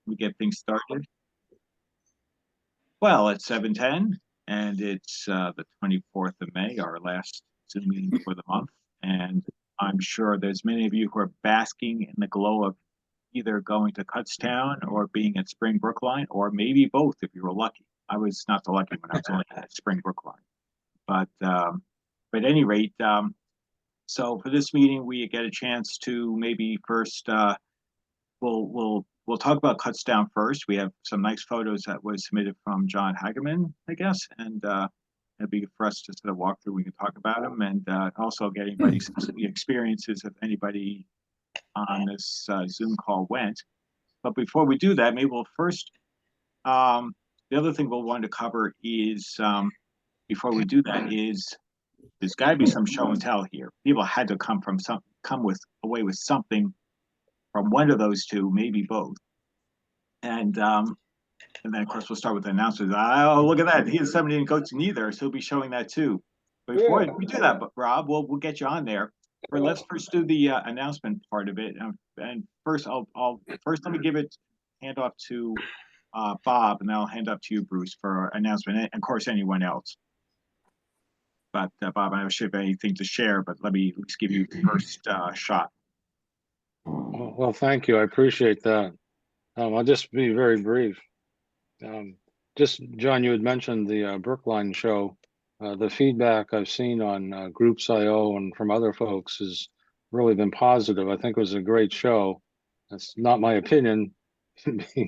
we get things started? Well, it's 7:10, and it's the 24th of May, our last Zoom meeting for the month. And I'm sure there's many of you who are basking in the glow of either going to Kutztown or being at Spring Brookline, or maybe both if you were lucky. I was not so lucky when I was only at Spring Brookline. But at any rate, so for this meeting, we get a chance to maybe first we'll talk about Kutztown first. We have some nice photos that was submitted from John Hageman, I guess, and it'd be for us to sort of walk through. We can talk about them, and also get anybody's experiences if anybody on this Zoom call went. But before we do that, maybe we'll first. The other thing we'll want to cover is before we do that is there's got to be some show and tell here. People had to come away with something from one of those two, maybe both. And then of course we'll start with the announcements. Oh, look at that! He has somebody in goats and neither, so he'll be showing that too. But before we do that, Rob, we'll get you on there. But let's first do the announcement part of it. And first, first let me hand off to Bob, and then I'll hand up to you, Bruce, for announcement, and of course anyone else. But Bob, I don't know if you have anything to share, but let me at least give you the first shot. Well, thank you. I appreciate that. I'll just be very brief. Just, John, you had mentioned the Brookline show. The feedback I've seen on Groups.io and from other folks has really been positive. I think it was a great show. That's not my opinion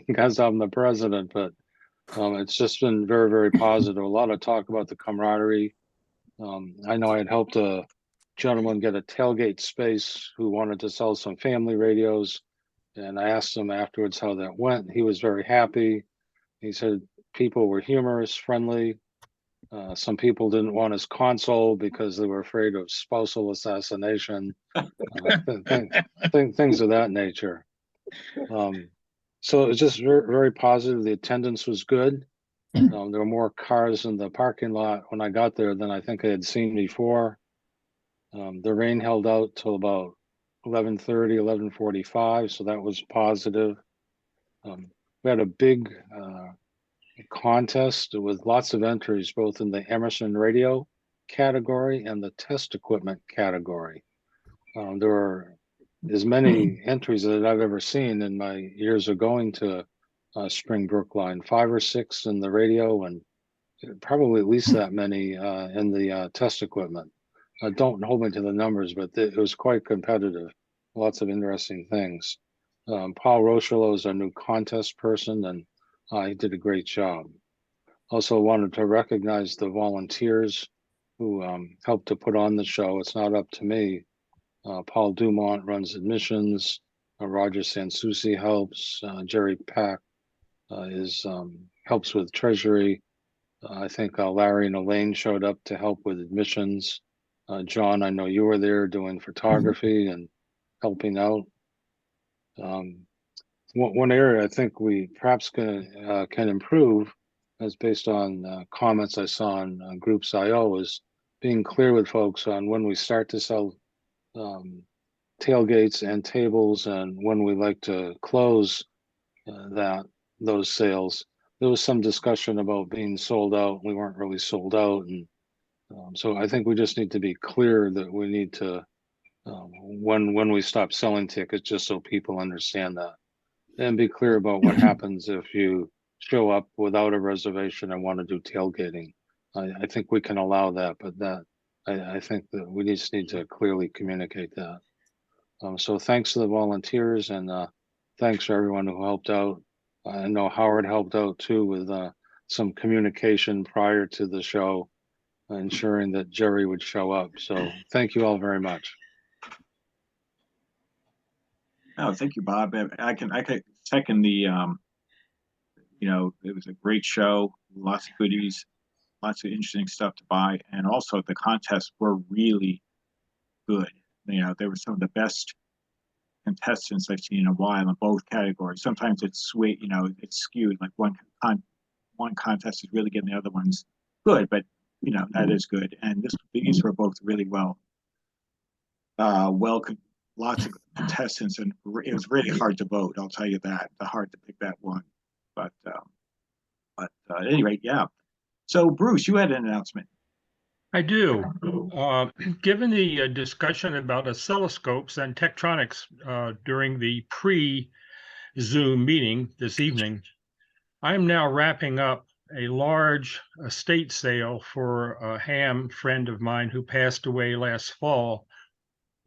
because I'm the president, but it's just been very, very positive. A lot of talk about the camaraderie. I know I had helped a gentleman get a tailgate space who wanted to sell some family radios. And I asked him afterwards how that went. He was very happy. He said people were humorous, friendly. Some people didn't want his console because they were afraid of spousal assassination, things of that nature. So it was just very, very positive. The attendance was good. There were more cars in the parking lot when I got there than I think I had seen before. The rain held out till about 11:30, 11:45, so that was positive. We had a big contest with lots of entries, both in the Emerson radio category and the test equipment category. There were as many entries that I've ever seen in my years of going to Spring Brookline, 5 or 6 in the radio, and probably at least that many in the test equipment. Don't hold me to the numbers, but it was quite competitive. Lots of interesting things. Paul Rochelo is our new contest person, and he did a great job. Also wanted to recognize the volunteers who helped to put on the show. It's not up to me. Paul Dumont runs admissions. Roger Sansucci helps. Jerry Pack helps with treasury. I think Larry and Elaine showed up to help with admissions. John, I know you were there doing photography and helping out. One area I think we perhaps can improve, as based on comments I saw on Groups.io, is being clear with folks on when we start to sell tailgates and tables and when we like to close those sales. There was some discussion about being sold out. We weren't really sold out, and so I think we just need to be clear that we need to when we stop selling tickets, just so people understand that, and be clear about what happens if you show up without a reservation and want to do tailgating. I think we can allow that, but I think that we just need to clearly communicate that. So thanks to the volunteers, and thanks for everyone who helped out. I know Howard helped out too with some communication prior to the show, ensuring that Jerry would show up. So thank you all very much. Oh, thank you, Bob. I can second the it was a great show, lots of goodies, lots of interesting stuff to buy, and also the contests were really good. They were some of the best contestants I've seen in a while in both categories. Sometimes it's sweet, it's skewed. Like one contest is really getting the other one's good, but that is good. And these were both really well lots of contestants, and it was really hard to vote. I'll tell you that. Hard to pick that one. But at any rate, yeah. So Bruce, you had an announcement. I do. Given the discussion about oscilloscopes and tectronics during the pre-Zoom meeting this evening, I am now wrapping up a large estate sale for a ham friend of mine who passed away last fall.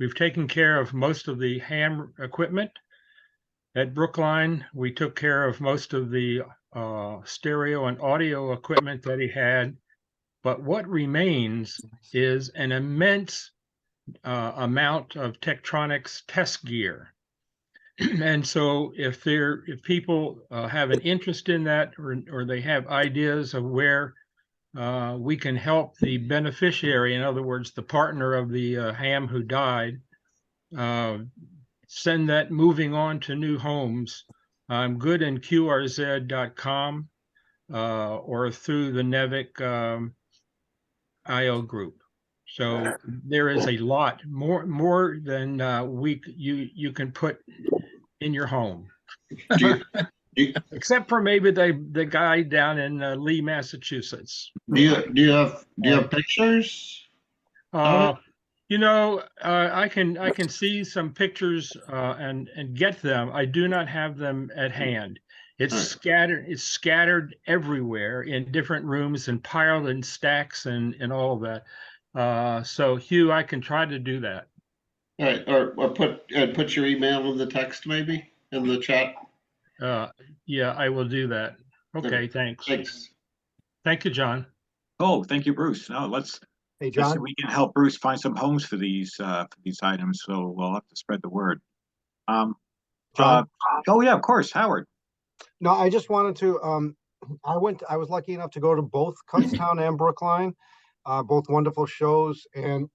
We've taken care of most of the ham equipment at Brookline. We took care of most of the stereo and audio equipment that he had. But what remains is an immense amount of Tektronix test gear. And so if people have an interest in that, or they have ideas of where we can help the beneficiary, in other words, the partner of the ham who died, send that moving on to new homes. I'm good in QRZ.com or through the NEVEC IO group. So there is a lot more than you can put in your home. Except for maybe the guy down in Lee, Massachusetts. Do you have pictures? You know, I can see some pictures and get them. I do not have them at hand. It's scattered everywhere in different rooms and piled in stacks and all of that. So Hugh, I can try to do that. All right, or put your email in the text maybe in the chat. Yeah, I will do that. Okay, thanks. Thanks. Thank you, John. Oh, thank you, Bruce. No, Hey, John. we can help Bruce find some homes for these items. So we'll have to spread the word. John? Oh yeah, of course, Howard. No, I just wanted to, I was lucky enough to go to both Kutztown and Brookline, both wonderful shows. And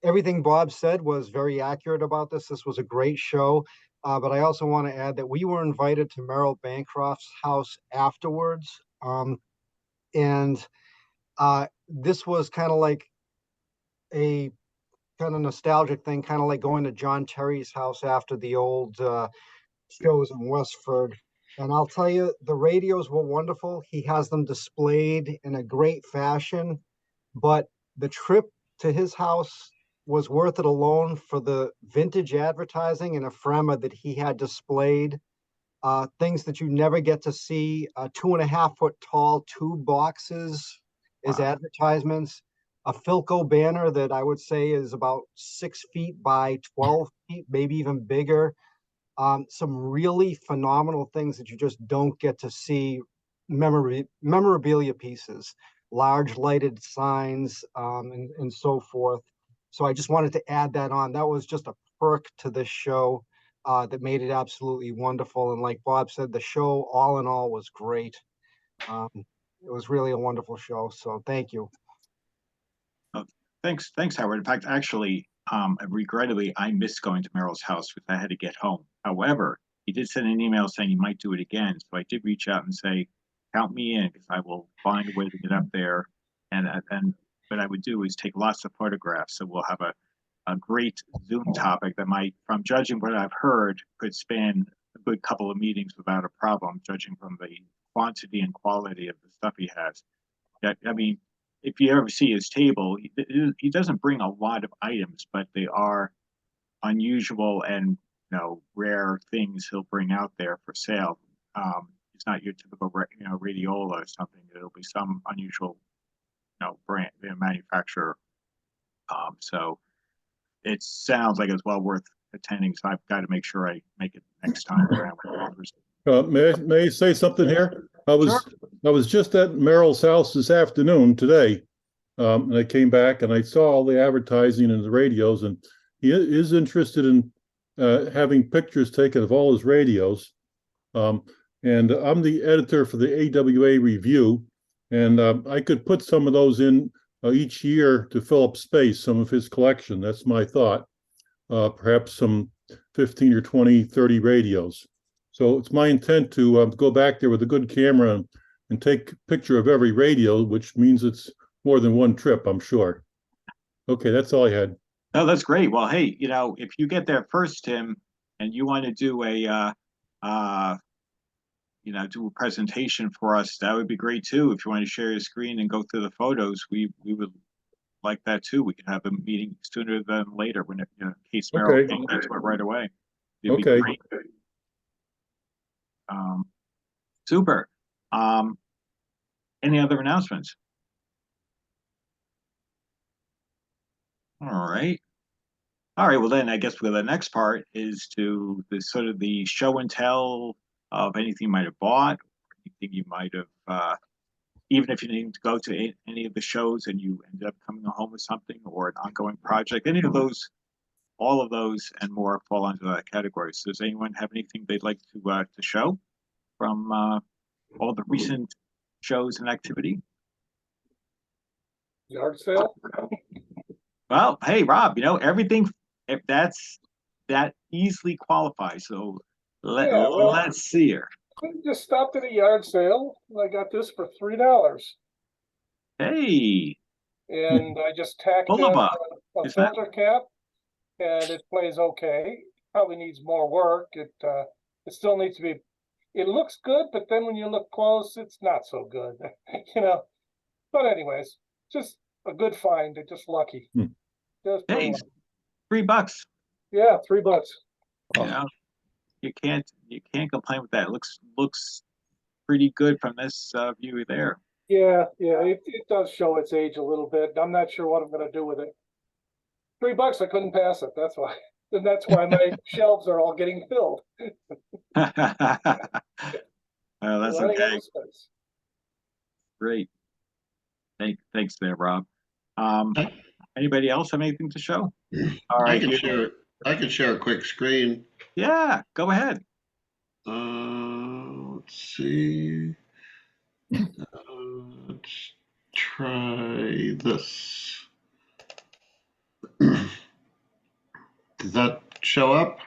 everything Bob said was very accurate about this. This was a great show. But I also want to add that we were invited to Merrill Bancroft's house afterwards. This was kind of like a kind of nostalgic thing, kind of like going to John Terry's house after the old shows in Westford. And I'll tell you, the radios were wonderful. He has them displayed in a great fashion, but the trip to his house was worth it alone for the vintage advertising and ephemera that he had displayed. Things that you never get to see, 2.5 foot tall tube boxes as advertisements, a Philco banner that I would say is about 6 feet by 12 feet, maybe even bigger. Some really phenomenal things that you just don't get to see, memorabilia pieces, large lighted signs, and so forth. So I just wanted to add that on. That was just a perk to this show that made it absolutely wonderful. And like Bob said, the show all in all was great. It was really a wonderful show. So thank you. Thanks, Howard. In fact, actually, regrettably, I missed going to Merrill's house because I had to get home. However, he did send an email saying he might do it again. So I did reach out and say, count me in because I will find a way to get up there. And what I would do is take lots of photographs. So we'll have a great Zoom topic that might, from judging what I've heard, could span a good couple of meetings without a problem, judging from the quantity and quality of the stuff he has. I mean, if you ever see his table, he doesn't bring a lot of items, but they are unusual and rare things he'll bring out there for sale. It's not your typical radiola or something. It'll be some unusual brand manufacturer. So it sounds like it's well worth attending. So I've got to make sure I make it next time around. May I say something here? I was just at Merrill's house this afternoon today, and I came back and I saw all the advertising and the radios, and he is interested in having pictures taken of all his radios. And I'm the editor for the AWA Review, and I could put some of those in each year to fill up space, some of his collection. That's my thought. Perhaps some 15 or 20, 30 radios. So it's my intent to go back there with a good camera and take a picture of every radio, which means it's more than one trip, I'm sure. Okay, that's all I had. Oh, that's great. Well, hey, if you get there first, Tim, and you want to do do a presentation for us, that would be great too. If you want to share your screen and go through the photos, we would like that too. We can have a meeting sooner than later when in case Merrill Okay. can't get to it right away. It'd be Okay. great. Super. Any other announcements? All right. All right. Well, then I guess the next part is to the sort of the show and tell of anything you might have bought, anything you might have, even if you didn't go to any of the shows and you ended up coming home with something or an ongoing project, any of those, all of those and more fall under that category. So does anyone have anything they'd like to show from all the recent shows and activity? Yard sale? Well, hey, Rob, everything, if that easily qualifies. So Yeah, well- let's see here. I just stopped at a yard sale and I got this for $3. Hey, And I just tacked Full of on a Is that- filter cap and it plays okay. Probably needs more work. It still needs to be, it looks good, but then when you look close, it's not so good, But anyways, just a good find. Just lucky. Hmm. Just hey, lucky. $3. Yeah, $3. You can't complain with that. It looks pretty good from this view there. Yeah, it does show its age a little bit. I'm not sure what I'm gonna do with it. $3, I couldn't pass it, that's why. And that's why my shelves are all getting filled. Well, that's Running out okay. of space. Great. Thanks there, Rob. Anybody else have anything to show? All I right. can share a quick screen. Yeah, go ahead. Let's see. Let's try this. Does that show up?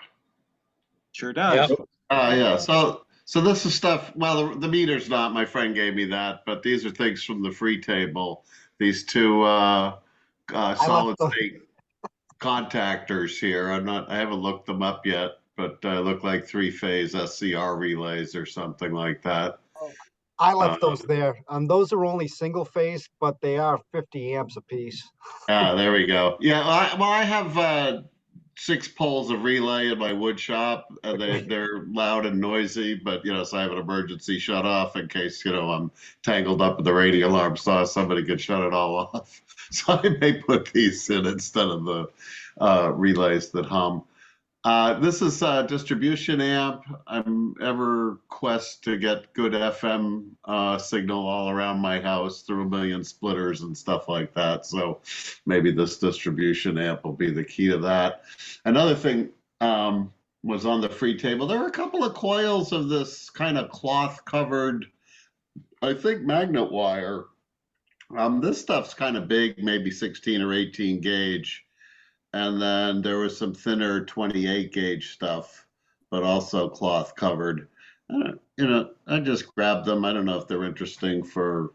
Sure does. Yep. Yeah. So this is stuff. Well, the meter's not. My friend gave me that, but these are things from the free table. These two solid the- state contactors here. I haven't looked them up yet, but look like 3-phase SCR relays or something like that. I left those there. Those are only single phase, but they are 50 amps apiece. There we go. Yeah, I have 6 poles of relay in my wood shop. They're loud and noisy, but so I have an emergency shut off in case I'm tangled up with the radio alarm, so somebody could shut it all off. So I may put these in instead of the relays that hum. This is a distribution amp. I'm ever quest to get good FM signal all around my house through a million splitters and stuff like that. So maybe this distribution amp will be the key to that. Another thing was on the free table. There were a couple of coils of this kind of cloth covered, I think, magnet wire. This stuff's kind of big, maybe 16 or 18 gauge. And then there was some thinner 28 gauge stuff, but also cloth covered. I just grabbed them. I don't know if they're interesting for,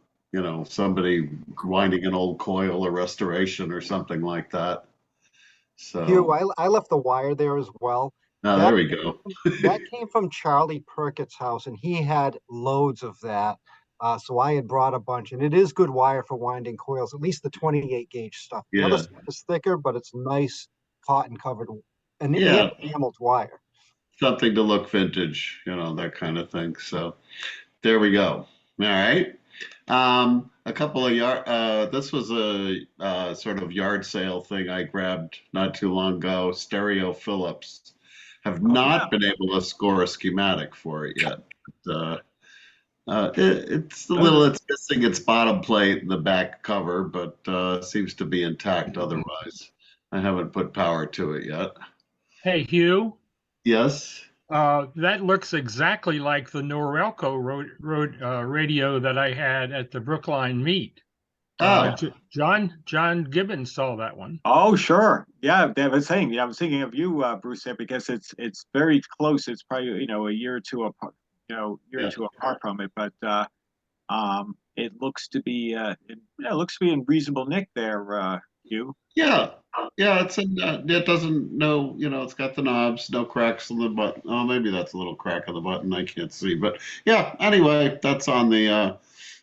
somebody winding an old coil or restoration or something like that. So Hugh, I left the wire there as well. there we go. That came from Charlie Perkett's house, and he had loads of that. So I had brought a bunch, and it is good wire for winding coils, at least the 28 gauge stuff. The other Yeah. stuff is thicker, but it's nice cotton covered and Yeah. enameled wire. Something to look vintage, that kind of thing. So there we go. All right. A couple of this was a sort of yard sale thing I grabbed not too long ago. Stereo Philips. Have not been able to score a schematic for it yet. It's missing its bottom plate and the back cover, but seems to be intact otherwise. I haven't put power to it yet. Hey, Hugh, Yes. that looks exactly like the Norelco radio that I had at the Brookline meet. John Gibbons saw that one. Oh, sure. Yeah, I was thinking of you, Bruce, there because it's very close. It's probably a year or two apart, apart from it, but it looks to be in reasonable nick there, You? Yeah, yeah, it doesn't no, it's got the knobs, no cracks on the button. Oh, maybe that's a little crack on the button. I can't see, but yeah. Anyway, that's on the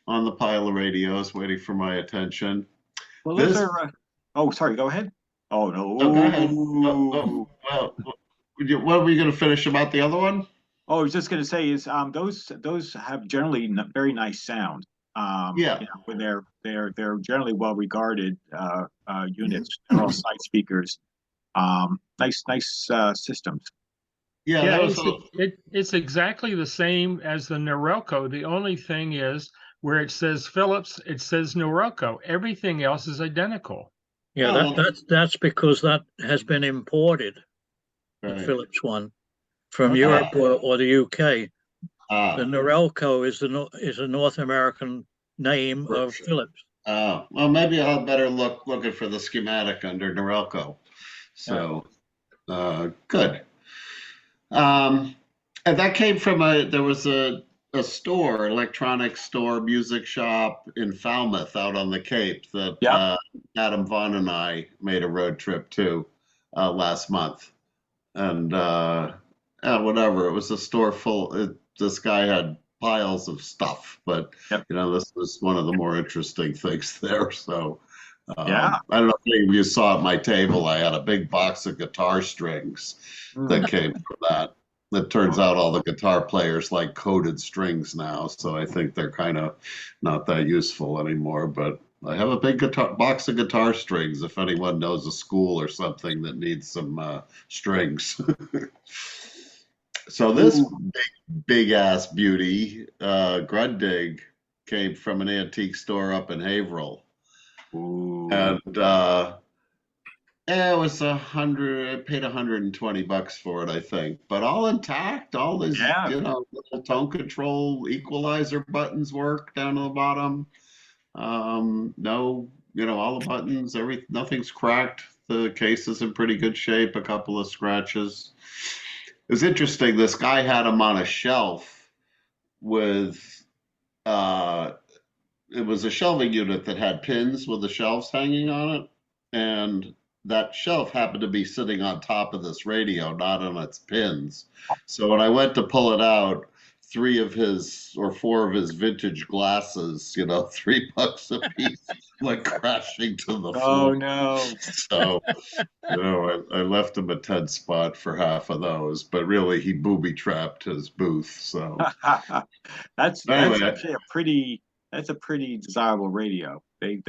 pile of radios waiting for my attention. Well, those This, are. Oh, sorry. Go ahead. Oh no. oh, go ahead. Well, what were you going to finish about the other one? Oh, I was just going to say is those have generally very nice sound. Yeah. When they're generally well regarded units. They're all side speakers. Nice systems. Yeah, Yeah, that was it's exactly the same as the Norelco. The only thing is where it says Philips, it says Norelco. Everything else is identical. Yeah, Oh. that's because that has been imported, the right. Philips one, from Okay. Europe or the UK. Ah, The Norelco is a North American name of Philips. well, maybe I'll better looking for the schematic under Norelco. So, good. And that came from there was a store, electronics store, music shop in Falmouth out on the Cape that Adam Vaughn and I made a road trip to last month. And whatever, it was a store full. This guy had piles of stuff, but this was one of the more interesting things there. So I don't know if you saw at my table, I had a big box of guitar strings that came from that. It turns out all the guitar players like coated strings now, so I think they're kind of not that useful anymore. But I have a big box of guitar strings if anyone knows a school or something that needs some strings. So this big ass beauty, Grundig, came from an antique store up in Haverhill. And it was I paid $120 for it, I think, but all intact. All these, little tone control equalizer buttons work down to the bottom. No, all the buttons, nothing's cracked. The case is in pretty good shape. A couple of scratches. It was interesting. This guy had them on a shelf with, it was a shelving unit that had pins with the shelves hanging on it. And that shelf happened to be sitting on top of this radio, not on its pins. So when I went to pull it out, 4 of his vintage glasses, $3 a piece, went crashing to the floor. Oh no! So, I left him a 10 spot for half of those, but really he booby trapped his booth. So that's actually a pretty desirable radio. They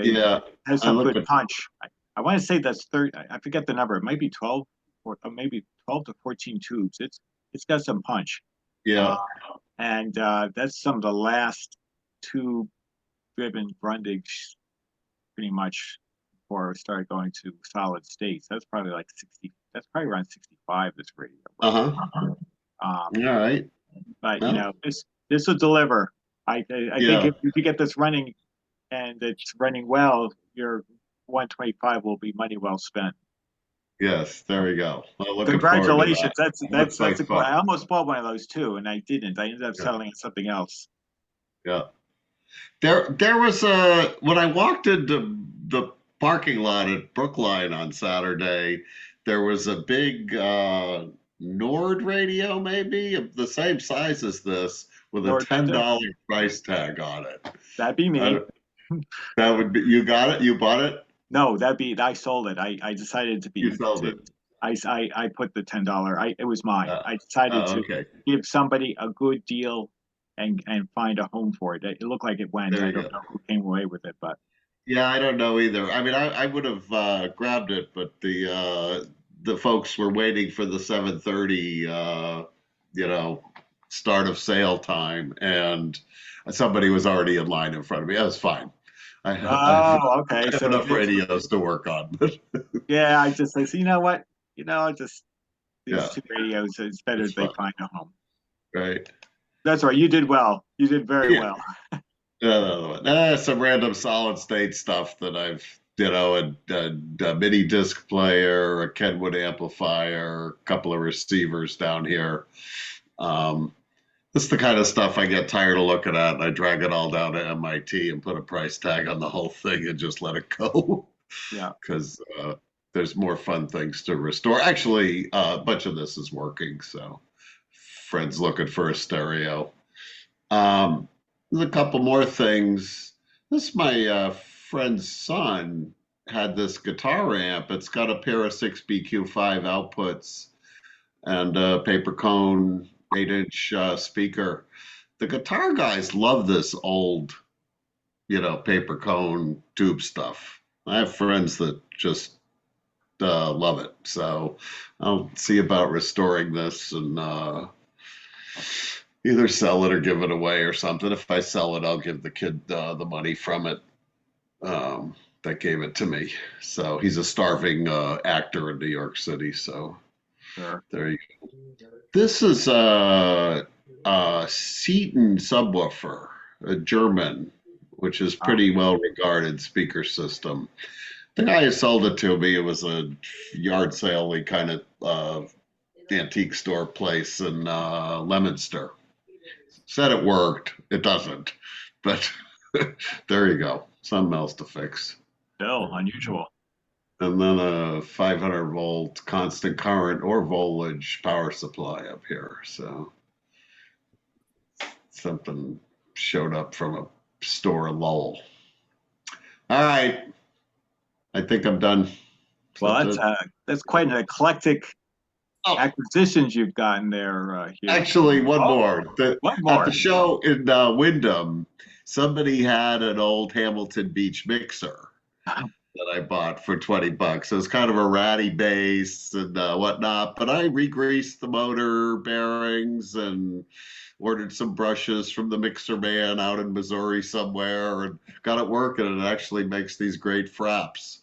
has some good punch. I want to say that's 30. I forget the number. It might be 12 or maybe 12 to 14 tubes. It's got some punch. Yeah. And that's some of the last tube-driven Grundigs, pretty much, before I started going to solid states. That's probably like 60. That's probably around 65. This radio. All right. But this will deliver. I think if you get this running, and it's running well, your 125 will be money well spent. Yes, there we go. Well, congratulations. That's like cool. I almost bought one of those too, and I didn't. I ended up selling something else. Yeah. There was when I walked into the parking lot at Brookline on Saturday, there was a big Nord radio, maybe of the same size as this, with a $10 price tag on it. That'd be me. That would be. You got it? You bought it? No, I sold it. I decided to be. You sold it. I put the $10. It was mine. I decided to give somebody a good deal and find a home for it. It looked like it went. I don't know who came away with it, but yeah, I don't know either. I mean, I would have grabbed it, but the folks were waiting for the 7:30, start of sale time, and somebody was already in line in front of me. That was fine. I have enough radios to work on. Yeah, I just said, you know what? These 2 radios, it's better if they find a home. Right. That's right. You did well. You did very well. Some random solid state stuff that I've, a mini disc player, a Kenwood amplifier, a couple of receivers down here. This is the kind of stuff I get tired of looking at, and I drag it all down to MIT and put a price tag on the whole thing and just let it go. Yeah. Because there's more fun things to restore. Actually, a bunch of this is working, so Fred's looking for a stereo. There's a couple more things. This my friend's son had this guitar amp. It's got a pair of 6BQ5 outputs and a paper cone 8-inch speaker. The guitar guys love this old, paper cone tube stuff. I have friends that just love it. So I'll see about restoring this and either sell it or give it away or something. If I sell it, I'll give the kid the money from it that gave it to me. So he's a starving actor in New York City. So Sure. there you go. This is a Seaton subwoofer, a German, which is pretty well regarded speaker system. The guy who sold it to me, it was a yard sale-y kind of antique store place in Leominster. Said it worked. It doesn't. But there you go. Something else to fix. Still unusual. And then a 500 volt constant current or voltage power supply up here. So something showed up from a store in Lowell. All right. I think I'm done. Well, that's quite an eclectic acquisitions you've gotten there, Hugh. Actually, one more. One more. At the show in Wyndham, somebody had an old Hamilton Beach mixer that I bought for $20. It was kind of a ratty bass and whatnot, but I re-greased the motor bearings and ordered some brushes from the mixer man out in Missouri somewhere and got it working, and it actually makes these great fraps.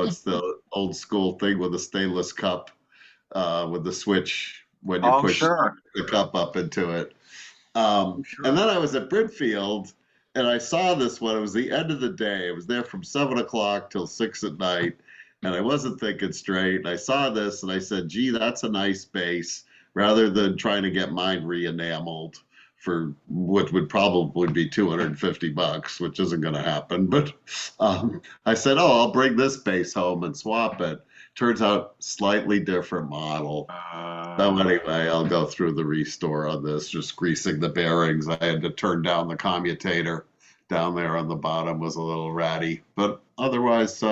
It's the old school thing with a stainless cup with the switch when you push the cup up into it. And then I was at Bridfield and I saw this one. It was the end of the day. It was there from 7 o'clock till 6 at night. And I wasn't thinking straight. And I saw this and I said, gee, that's a nice bass, rather than trying to get mine re-enameled for what would probably be $250, which isn't going to happen. But I said, I'll bring this bass home and swap it. Turns out slightly different model. So anyway, I'll go through the restore on this, just greasing the bearings. I had to turn down the commutator down there on the bottom, was a little ratty, but otherwise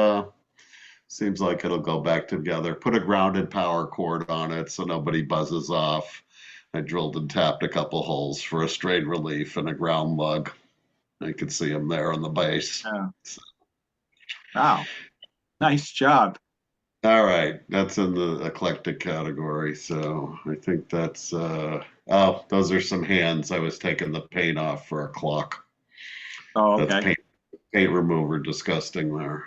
seems like it'll go back together. Put a grounded power cord on it so nobody buzzes off. I drilled and tapped a couple holes for a strain relief and a ground lug. You can see them there on the base. Oh. So. Wow, nice job. All right, that's in the eclectic category. So I think that's, those are some hands. I was taking the paint off for a clock. Oh, okay. That's paint remover, disgusting there.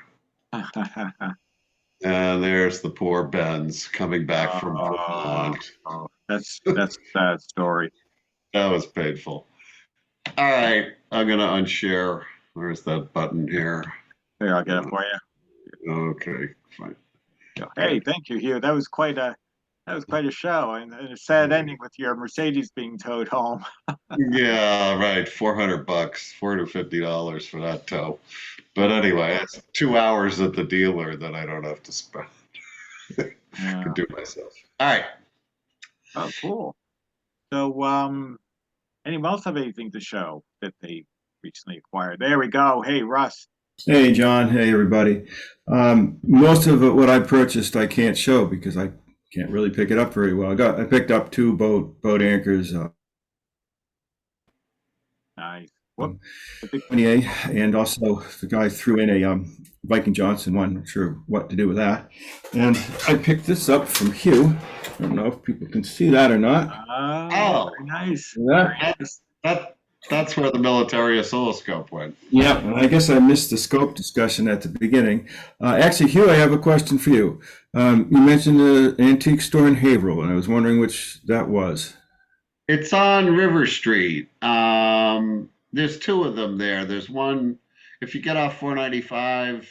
And there's the poor Benz coming back from Vermont. Oh, that's a sad story. That was painful. All right, I'm gonna unshare. Where's that button here? Here, I'll get it for you. Okay, fine. Hey, thank you, Hugh. That was quite a show, and a sad ending with your Mercedes being towed home. Yeah, right. $400, $450 for that tow. But anyway, it's 2 hours at the dealer that I don't have to spend. I can do myself. All right. Oh, cool. So, anyone else have anything to show that they recently acquired? There we go. Hey, Russ. Hey, John. Hey, everybody. Most of what I purchased, I can't show because I can't really pick it up very well. I picked up 2 boat anchors. Nice. And also the guy threw in a Viking Johnson one. Not sure what to do with that. And I picked this up from Hugh. I don't know if people can see that or not. Oh, very nice. Yeah. That's where the military oscilloscope went. Yeah, and I guess I missed the scope discussion at the beginning. Actually, Hugh, I have a question for you. You mentioned the antique store in Haverhill, and I was wondering which that was. It's on River Street. There's 2 of them there. There's one, if you get off 495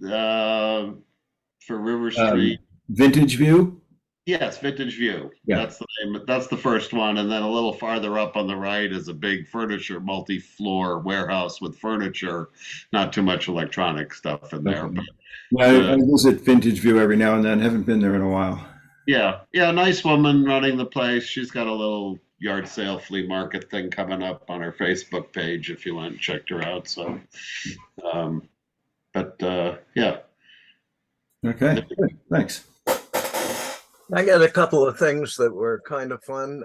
for River Street. Vintage View? Yes, Vintage View. Yeah. That's the name. That's the first one. And then a little farther up on the right is a big furniture, multi-floor warehouse with furniture, not too much electronic stuff in there. Okay. But Yeah, I visit Vintage View every now and then. Haven't been there in a while. yeah, nice woman running the place. She's got a little yard sale flea market thing coming up on her Facebook page if you went and checked her out. So, yeah. Okay, good. Thanks. I got a couple of things that were kind of fun.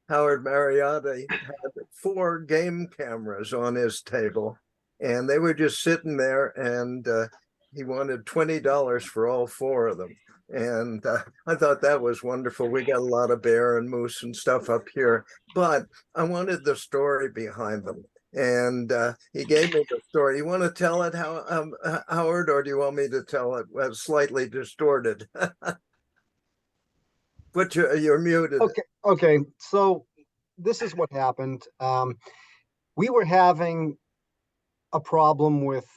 Howard Mariotti had 4 game cameras on his table, and they were just sitting there, and he wanted $20 for all 4 of them. And I thought that was wonderful. We got a lot of bear and moose and stuff up here, but I wanted the story behind them. And he gave me the story. You want to tell it, Howard, or do you want me to tell it slightly distorted? But you're muted. Okay. So this is what happened. We were having a problem with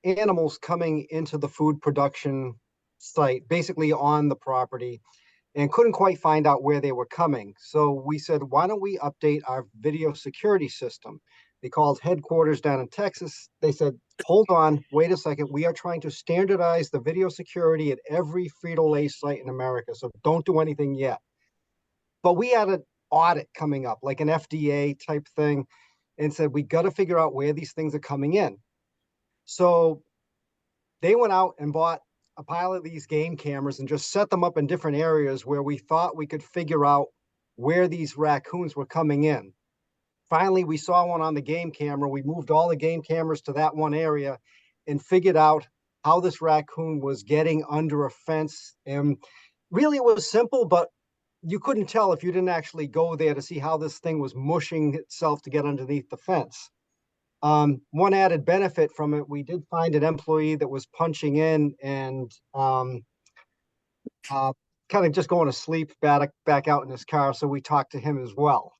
animals coming into the food production site, basically on the property, and couldn't quite find out where they were coming. So we said, why don't we update our video security system? They called headquarters down in Texas. They said, hold on, wait a second. We are trying to standardize the video security at every Frito-Lay site in America, so don't do anything yet. But we had an audit coming up, like an FDA type thing, and said, we got to figure out where these things are coming in. So they went out and bought a pile of these game cameras and just set them up in different areas where we thought we could figure out where these raccoons were coming in. Finally, we saw one on the game camera. We moved all the game cameras to that one area and figured out how this raccoon was getting under a fence. And really it was simple, but you couldn't tell if you didn't actually go there to see how this thing was mushing itself to get underneath the fence. One added benefit from it, we did find an employee that was punching in and kind of just going to sleep back out in his car. So we talked to him as well.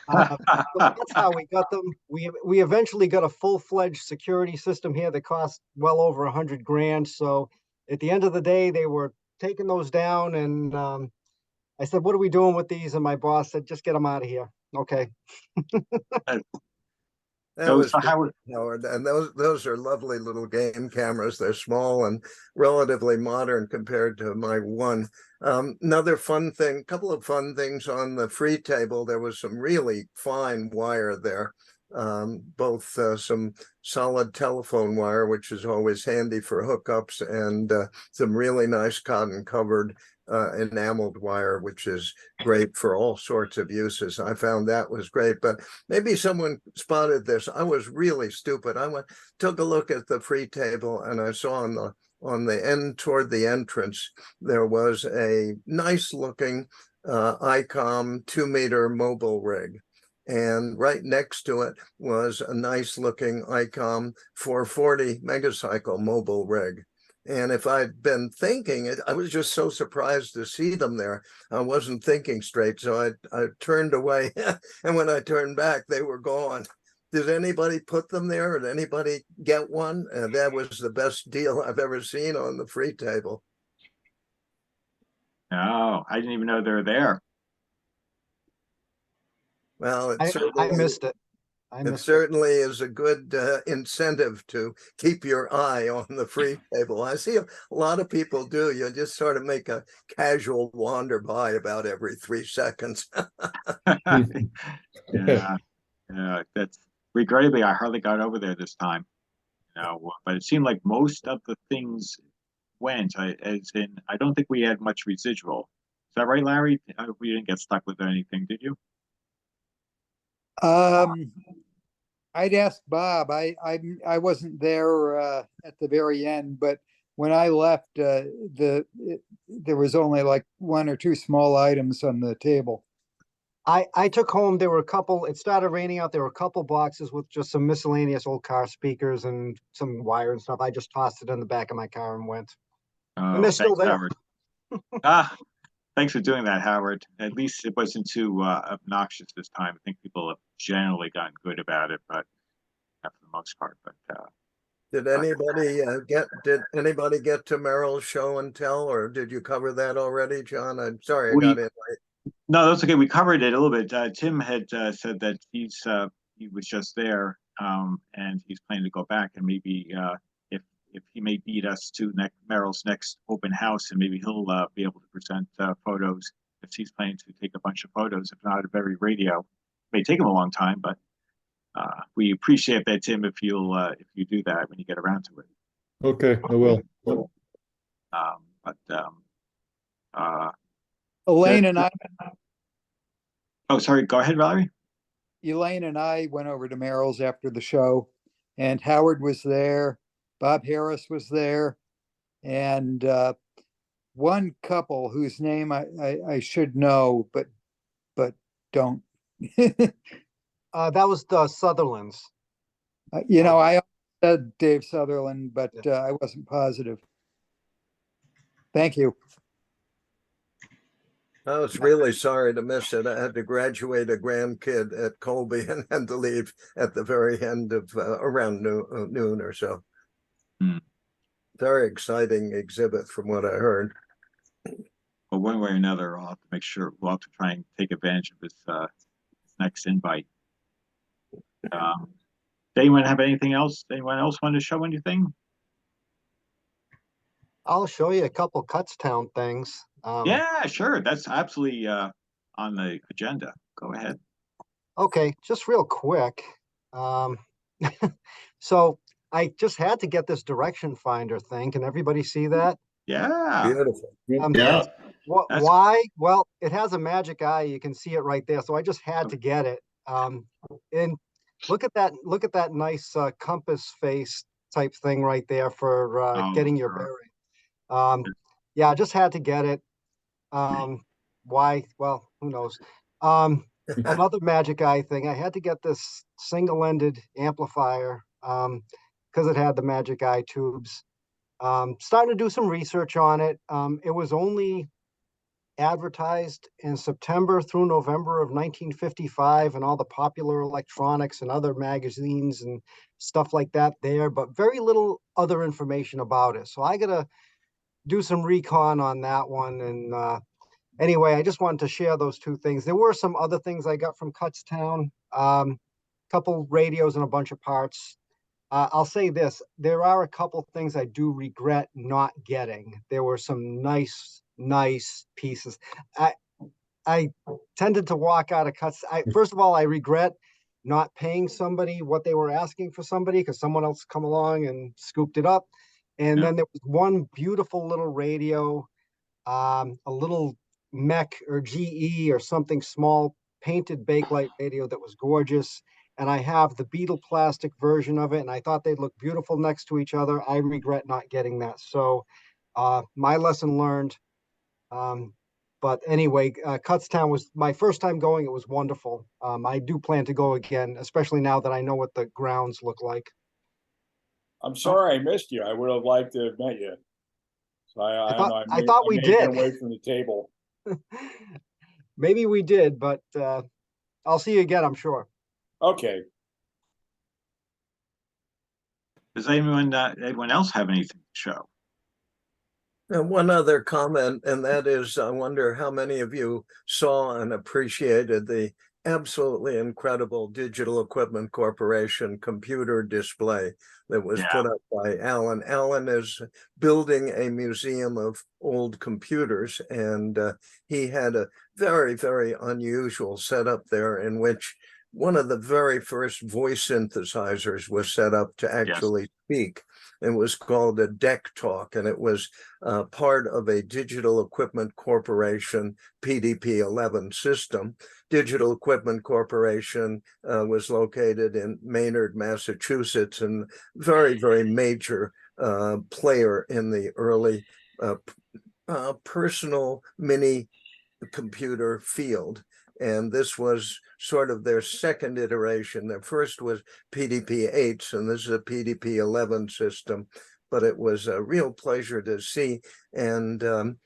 So that's how we got them. We eventually got a full-fledged security system here that cost well over $100,000. So at the end of the day, they were taking those down, and I said, "What are we doing with these?" And my boss said, "Just get them out of here." Okay. That was Howard, and those are lovely little game cameras. They're small and relatively modern compared to my one. Another fun thing, couple of fun things on the free table. There was some really fine wire there, both some solid telephone wire, which is always handy for hookups, and some really nice cotton covered enameled wire, which is great for all sorts of uses. I found that was great, but maybe someone spotted this. I was really stupid. I took a look at the free table, and I saw on the end toward the entrance, there was a nice looking ICOM 2-meter mobile rig. And right next to it was a nice looking ICOM 440 megacycle mobile rig. And if I'd been thinking it, I was just so surprised to see them there. I wasn't thinking straight, so I turned away. And when I turned back, they were gone. Did anybody put them there? Did anybody get one? That was the best deal I've ever seen on the free table. No, I didn't even know they were there. Well, I missed it. It certainly is a good incentive to keep your eye on the free table. I see a lot of people do. You just sort of make a casual wander by about every 3 seconds. Yeah, that's regrettably I hardly got over there this time. But it seemed like most of the things went. I don't think we had much residual. Is that right, Larry? We didn't get stuck with anything, did you? I'd ask Bob. I wasn't there at the very end, but when I left, there was only like 1 or 2 small items on the table. I took home, there were a couple, it started raining out, there were a couple boxes with just some miscellaneous old car speakers and some wire and stuff. I just tossed it in the back of my car and went. And they're still there. Howard. Thanks for doing that, Howard. At least it wasn't too obnoxious this time. I think people have generally gotten good about it, but not for the most part. But Did anybody get to Merrill's show and tell, or did you cover that already, John? I'm sorry, I got in late. No, that's okay. We covered it a little bit. Tim had said that he was just there, and he's planning to go back, and maybe if he may beat us to Merrill's next open house, and maybe he'll be able to present photos if he's planning to take a bunch of photos, if not of every radio. It may take him a long time, but we appreciate that, Tim, if you do that when you get around to it. Okay, I will. Elaine and I, Oh, sorry. Go ahead, Valerie. Elaine and I went over to Merrill's after the show, and Howard was there, Bob Harris was there, and one couple whose name I should know, but don't. That was the Sutherlands. I said Dave Sutherland, but I wasn't positive. Thank you. I was really sorry to miss it. I had to graduate a grandkid at Colby and had to leave at the very end of around noon or so. Very exciting exhibit from what I heard. Well, one way or another, I'll have to make sure we'll have to try and take advantage of this next invite. Anyone have anything else? Anyone else want to show anything? I'll show you a couple Kutztown things. Yeah, sure. That's absolutely on the agenda. Go ahead. Okay, just real quick. So I just had to get this direction finder thing. Can everybody see that? Yeah. Beautiful. Yeah. Why? Well, it has a magic eye. You can see it right there. So I just had to get it. And look at that nice compass face type thing right there for getting your bearing. Yeah, I just had to get it. Why? Well, who knows? Another magic eye thing. I had to get this single-ended amplifier because it had the magic eye tubes. Starting to do some research on it. It was only advertised in September through November of 1955 and all the Popular Electronics and other magazines and stuff like that there, but very little other information about it. So I gotta do some recon on that one. And anyway, I just wanted to share those two things. There were some other things I got from Kutztown, couple radios and a bunch of parts. I'll say this, there are a couple things I do regret not getting. There were some nice pieces. I tended to walk out of first of all, I regret not paying somebody what they were asking for somebody because someone else come along and scooped it up. And then there was one beautiful little radio, a little MEC or GE or something small painted Bakelite radio that was gorgeous. And I have the Beetle plastic version of it, and I thought they'd look beautiful next to each other. I regret not getting that. So my lesson learned. But anyway, Kutztown was my first time going. It was wonderful. I do plan to go again, especially now that I know what the grounds look like. I'm sorry I missed you. I would have liked to have met you. So I thought we did. Away from the table. Maybe we did, but I'll see you again, I'm sure. Okay. Does anyone else have anything to show? And one other comment, and that is, I wonder how many of you saw and appreciated the absolutely incredible Digital Equipment Corporation computer display that was put up by Alan. Alan is building a museum of old computers, and he had a very, very unusual setup there in which one of the very first voice synthesizers was set up to actually speak. It was called a Deck Talk, and it was part of a Digital Equipment Corporation PDP-11 system. Digital Equipment Corporation was located in Maynard, Massachusetts, and very, very major player in the early personal mini computer field. And this was sort of their second iteration. Their first was PDP-8s, and this is a PDP-11 system. But it was a real pleasure to see, and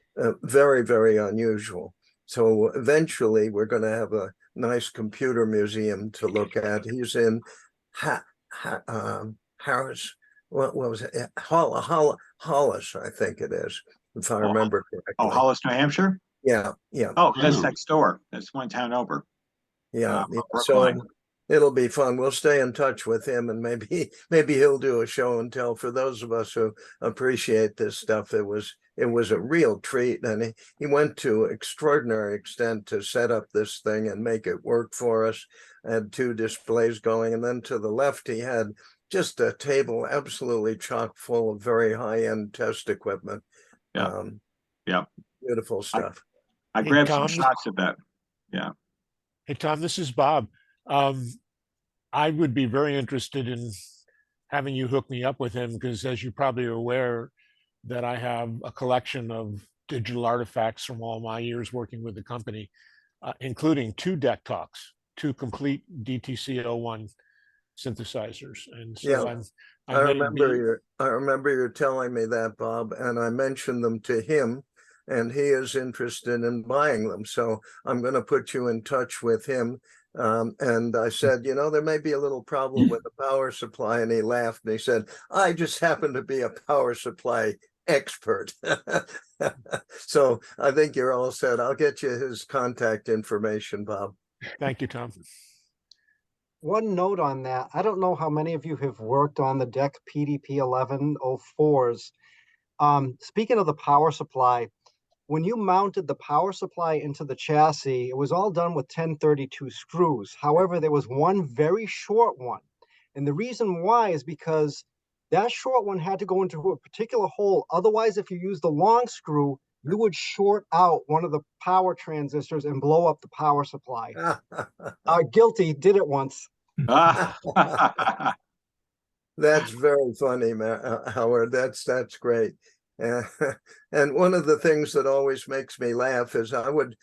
very, very unusual. So eventually, we're going to have a nice computer museum to look at. He's in what was it? Hollis, I think it is, if I remember correctly. Oh, Hollis, New Hampshire? Yeah. Oh, that's next door. That's one town over. Yeah. Brookline. So it'll be fun. We'll stay in touch with him, and maybe he'll do a show and tell for those of us who appreciate this stuff. It was a real treat, and he went to extraordinary extent to set up this thing and make it work for us. Had 2 displays going, and then to the left he had just a table absolutely chock full of very high-end test equipment. Yeah. Beautiful stuff. I grabbed some shots of that. Yeah. Hey, Tom, this is Bob. I would be very interested in having you hook me up with him, because as you probably are aware, that I have a collection of digital artifacts from all my years working with the company, including 2 deck talks, 2 complete DTC-01 synthesizers. And so Yeah. I remember you telling me that, Bob, and I mentioned them to him, and he is interested in buying them. So I'm going to put you in touch with him. And I said, there may be a little problem with the power supply. And he laughed and he said, I just happen to be a power supply expert. So I think you're all set. I'll get you his contact information, Bob. Thank you, Tom. One note on that, I don't know how many of you have worked on the DEC PDP-1104s. Speaking of the power supply, when you mounted the power supply into the chassis, it was all done with 1032 screws. However, there was one very short one. And the reason why is because that short one had to go into a particular hole. Otherwise, if you use the long screw, you would short out one of the power transistors and blow up the power supply. Guilty, did it once. That's very funny, Howard. That's great. And one of the things that always makes me laugh is I would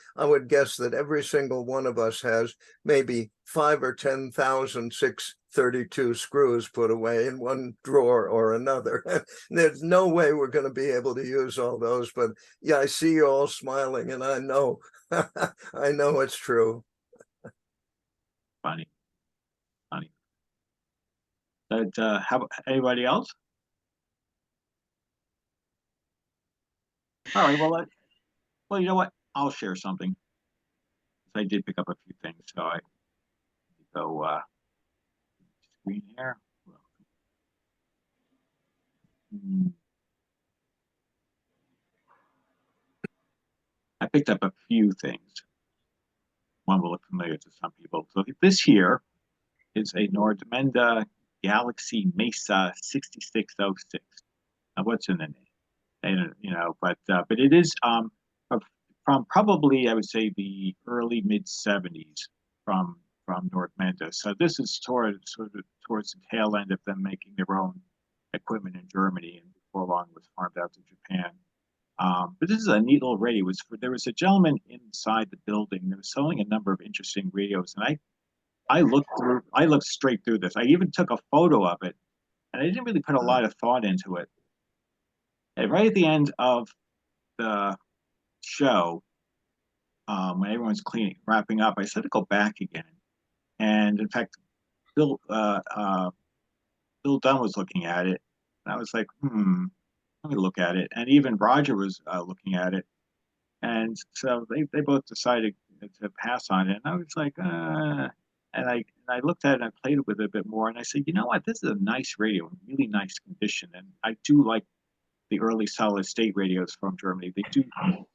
guess that every single one of us has maybe 5 or 10,000 632 screws put away in one drawer or another. There's no way we're going to be able to use all those, but yeah, I see you all smiling, and I know I know it's true. Funny. But how about anybody else? All right. Well, you know what? I'll share something. I did pick up a few things, so I go screen here. I picked up a few things. One will look familiar to some people. So this here is a Nordmenda Galaxy Mesa 6606. Now, what's in the name? But it is from probably, I would say, the early mid 70s from Nordmenda. So this is sort of towards the tail end of them making their own equipment in Germany, and before long was farmed out to Japan. But this is a neat little radio. There was a gentleman inside the building that was selling a number of interesting radios, and I looked straight through this. I even took a photo of it, and I didn't really put a lot of thought into it. And right at the end of the show, when everyone's wrapping up, I said to go back again. And in fact, Bill Dunn was looking at it, and I was like, let me look at it. And even Roger was looking at it. And so they both decided to pass on it. And I was like, and I looked at it and I played with it a bit more. And I said, you know what? This is a nice radio in really nice condition. And I do like the early solid state radios from Germany. They do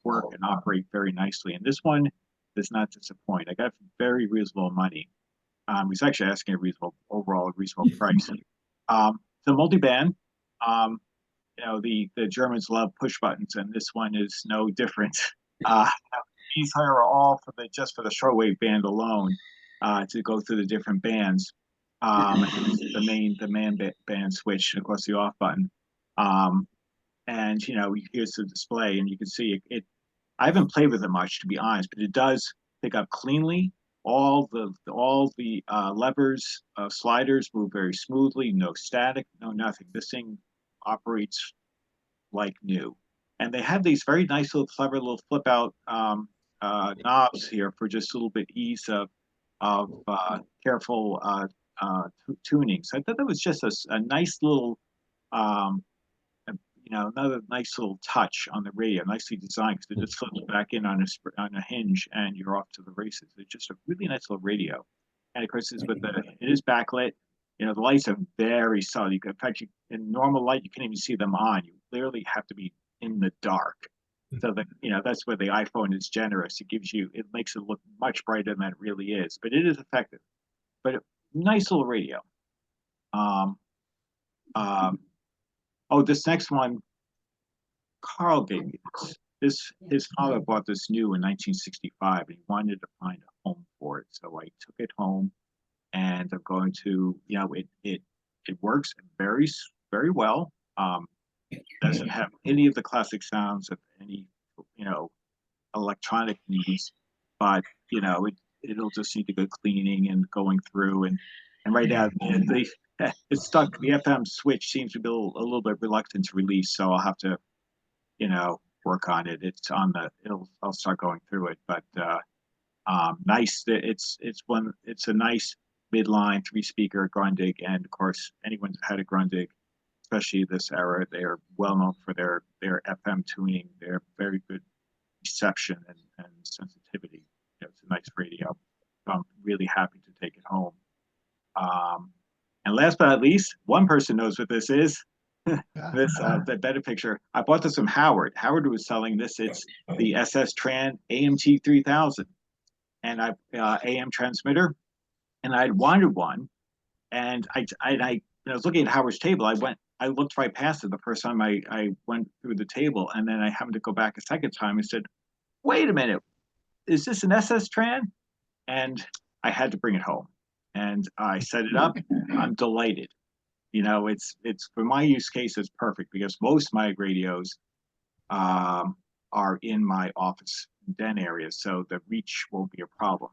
work and operate very nicely. And this one does not disappoint. I got it for very reasonable money. He's actually asking a reasonable price. The multiband, the Germans love push buttons, and this one is no different. These are all just for the shortwave band alone, to go through the different bands. The main band switch, and of course the off button. And here's the display, and you can see it. I haven't played with it much, to be honest, but it does pick up cleanly. All the levers, sliders move very smoothly. No static, no nothing. This thing operates like new. And they have these very nice little clever little flip out knobs here for just a little bit ease of careful tuning. So I thought that was just a nice little another nice little touch on the radio, nicely designed because it just flips back in on a hinge and you're off to the races. It's just a really nice little radio. And of course, it is backlit. The lights are very subtle. In fact, in normal light, you can't even see them on. You literally have to be in the dark. So that that's where the iPhone is generous. It makes it look much brighter than it really is, but it is effective. But nice little radio. This next one, Carl gave me this. His father bought this new in 1965, and he wanted to find a home for it. So I took it home, and I'm going to, it works very, very well. Doesn't have any of the classic sounds of any, electronic needs, but it'll just need to go cleaning and going through and right now it's stuck. The FM switch seems to be a little bit reluctant to release, so I'll have to, work on it. It's on I'll start going through it, but nice. It's a nice midline 3-speaker Grundig, and of course anyone who's had a Grundig, especially this era, they are well known for their FM tuning. They're very good reception and sensitivity. It's a nice radio. So I'm really happy to take it home. And last but not least, one person knows what this is. The better picture. I bought this from Howard. Howard was selling this. It's the SS Tran AMT 3000, and AM transmitter. And I'd wanted one, and I was looking at Howard's table. I looked right past it the first time I went through the table, and then I happened to go back a second time and said, "Wait a minute, is this an SS Tran?" And I had to bring it home, and I set it up. I'm delighted. It's for my use case, it's perfect because most of my radios are in my office den area, so the reach won't be a problem.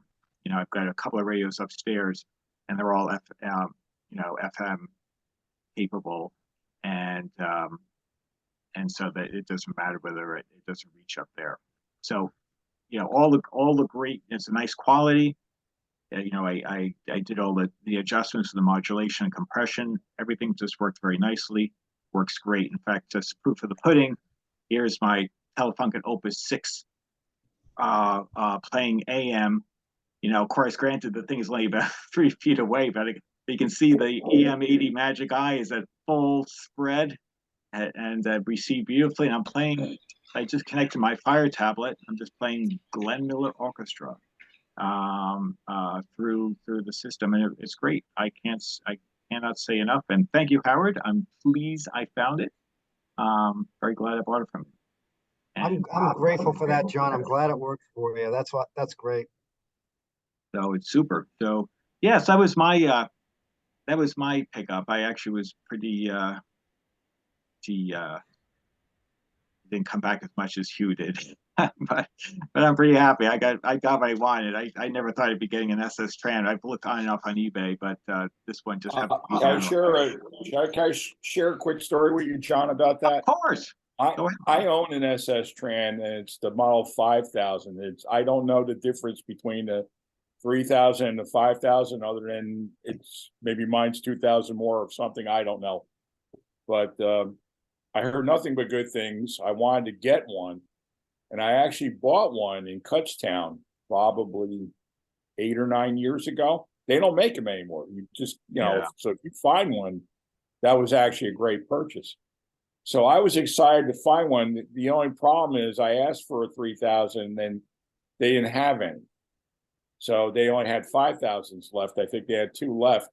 I've got a couple of radios upstairs, and they're all FM capable, and so that it doesn't matter whether it doesn't reach up there. So, all the great. It's a nice quality. I did all the adjustments, the modulation and compression. Everything just worked very nicely. Works great. In fact, just proof of the pudding. Here's my Telefunken Opus 6 playing AM. Of course, granted, the thing is only about 3 feet away, but you can see the EM80 Magic Eye is at full spread and receive beautifully. And I'm playing. I just connected my Fire tablet. I'm just playing Glenn Miller Orchestra through the system, and it's great. I cannot say enough. And thank you, Howard. I'm pleased I found it. Very glad I bought it from you. I'm grateful for that, John. I'm glad it works for you. That's great. So it's super. So yes, that was my pickup. I actually was pretty didn't come back as much as Hugh did. but I'm pretty happy. I got what I wanted. I never thought I'd be getting an SS Tran. I've looked on and off on eBay, but this one just happened to be can I share a quick story with you, John, about that? Of course. I own an SS Tran, and it's the model 5000. I don't know the difference between the 3000 and the 5000, other than it's maybe mine's 2000 more or something. I don't know, but I heard nothing but good things. I wanted to get one, and I actually bought one in Kutztown probably 8 or 9 years ago. They don't make them anymore. You just, so if you find one, that was actually a great purchase. So I was excited to find one. The only problem is I asked for a 3000 and they didn't have any. So they only had 5000s left. I think they had 2 left,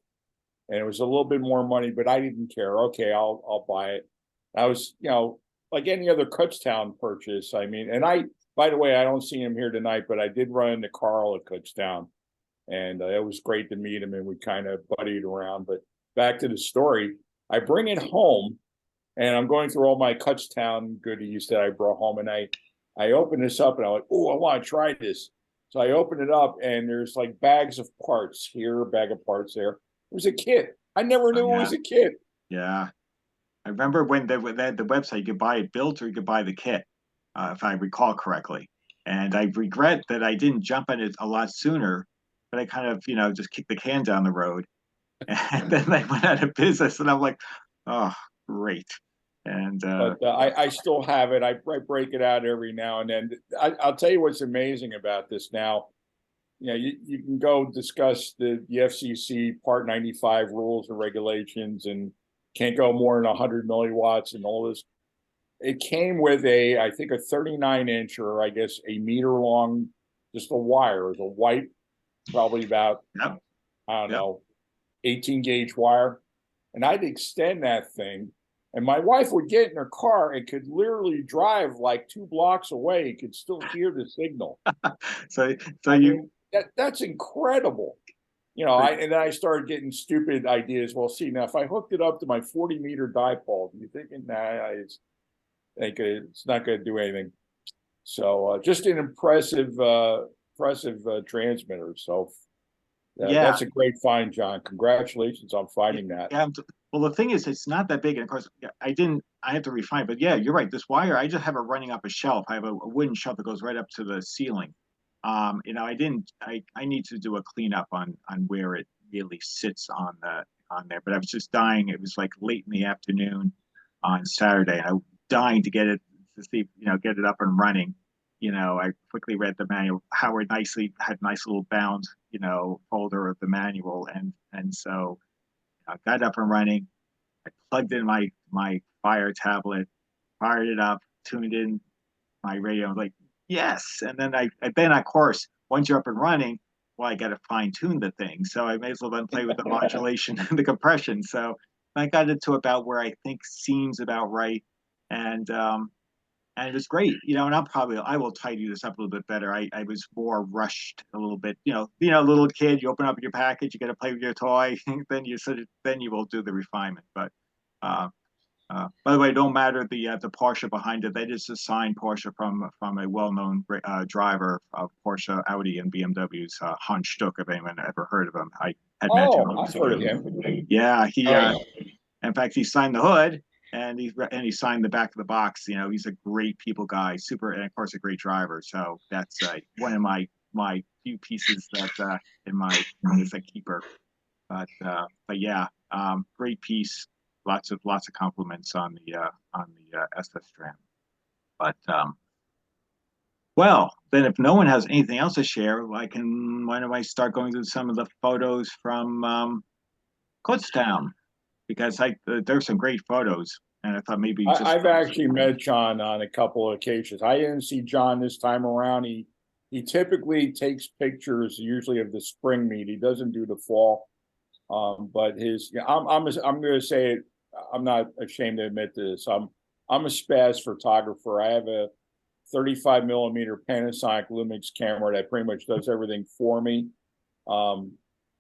and it was a little bit more money, but I didn't care. Okay, I'll buy it. I was, like any other Kutztown purchase. I mean, and by the way, I don't see him here tonight, but I did run into Carl at Kutztown, and it was great to meet him, and we kind of buddied around. But back to the story, I bring it home, and I'm going through all my Kutztown goodies that I brought home, and I open this up, and I'm like, oh, I want to try this. So I open it up, and there's like bags of parts here, a bag of parts there. It was a kit. I never knew it was a kit. Yeah. I remember when they had the website, you could buy it built or you could buy the kit, if I recall correctly. And I regret that I didn't jump on it a lot sooner, but I kind of, just kicked the can down the road. And then they went out of business. And I'm like, oh, great. And But I still have it. I break it out every now and then. I'll tell you what's amazing about this now. You know, you can go discuss the FCC Part 95 rules and regulations and can't go more than 100 milliwatts and all this. It came with I think a 39-inch, or I guess a meter long, just a wire. It was a white, probably about, I don't know, 18 gauge wire. And I'd extend that thing. And my wife would get in her car and could literally drive like 2 blocks away and could still hear the signal. That's incredible. You know, and then I started getting stupid ideas. Well, see, now if I hooked it up to my 40-meter dipole, you're thinking, nah, it's not going to do anything. So just an impressive transmitter. So that's a great find, John. Congratulations on finding that. Yeah. Well, the thing is, it's not that big, and of course, I have to refine. But yeah, you're right. This wire, I just have it running up a shelf. I have a wooden shelf that goes right up to the ceiling. You know, I need to do a cleanup on where it really sits on there. But I was just dying. It was like late in the afternoon on Saturday, and I was dying to get it to see, you know, get it up and running. You know, I quickly read the manual. Howard had nice little bound, you know, folder of the manual, and so I got up and running. I plugged in my Fire tablet, fired it up, tuned in my radio. I was like, yes. And then of course, once you're up and running, well, I got to fine tune the thing. So I may as well then play with the modulation and the compression. So I got it to about where I think seems about right. And it was great, you know, and I will tidy this up a little bit better. I was more rushed a little bit, you know, little kid, you open up your package, you got to play with your toy, then you will do the refinement. But by the way, don't matter the Porsche behind it. They just assigned Porsche from a well-known driver of Porsche, Audi, and BMWs, Hans Stuck. If anyone ever heard of him, I had met him. I've heard of him. Yeah, in fact, he signed the hood. And he signed the back of the box. You know, he's a great people guy, and of course a great driver. So that's one of my few pieces that in my as a keeper. But yeah, great piece. Lots of compliments on the SS Tram. But well, then if no one has anything else to share, why don't I start going through some of the photos from Kutztown? Because there's some great photos, and I thought maybe I've actually met John on a couple of occasions. I didn't see John this time around. He typically takes pictures, usually of the spring meet. He doesn't do the fall, but I'm going to say it. I'm not ashamed to admit this. I'm a spaz photographer. I have a 35 millimeter Panasonic Lumix camera that pretty much does everything for me.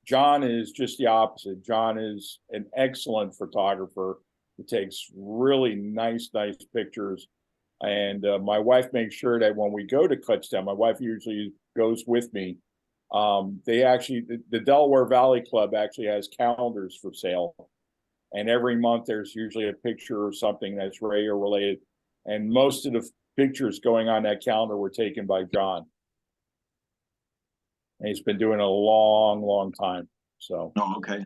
John is just the opposite. John is an excellent photographer. He takes really nice pictures. And my wife makes sure that when we go to Kutztown, my wife usually goes with me. The Delaware Valley Club actually has calendars for sale. And every month there's usually a picture or something that's radio related. And most of the pictures going on that calendar were taken by John. And he's been doing it a long time. So okay.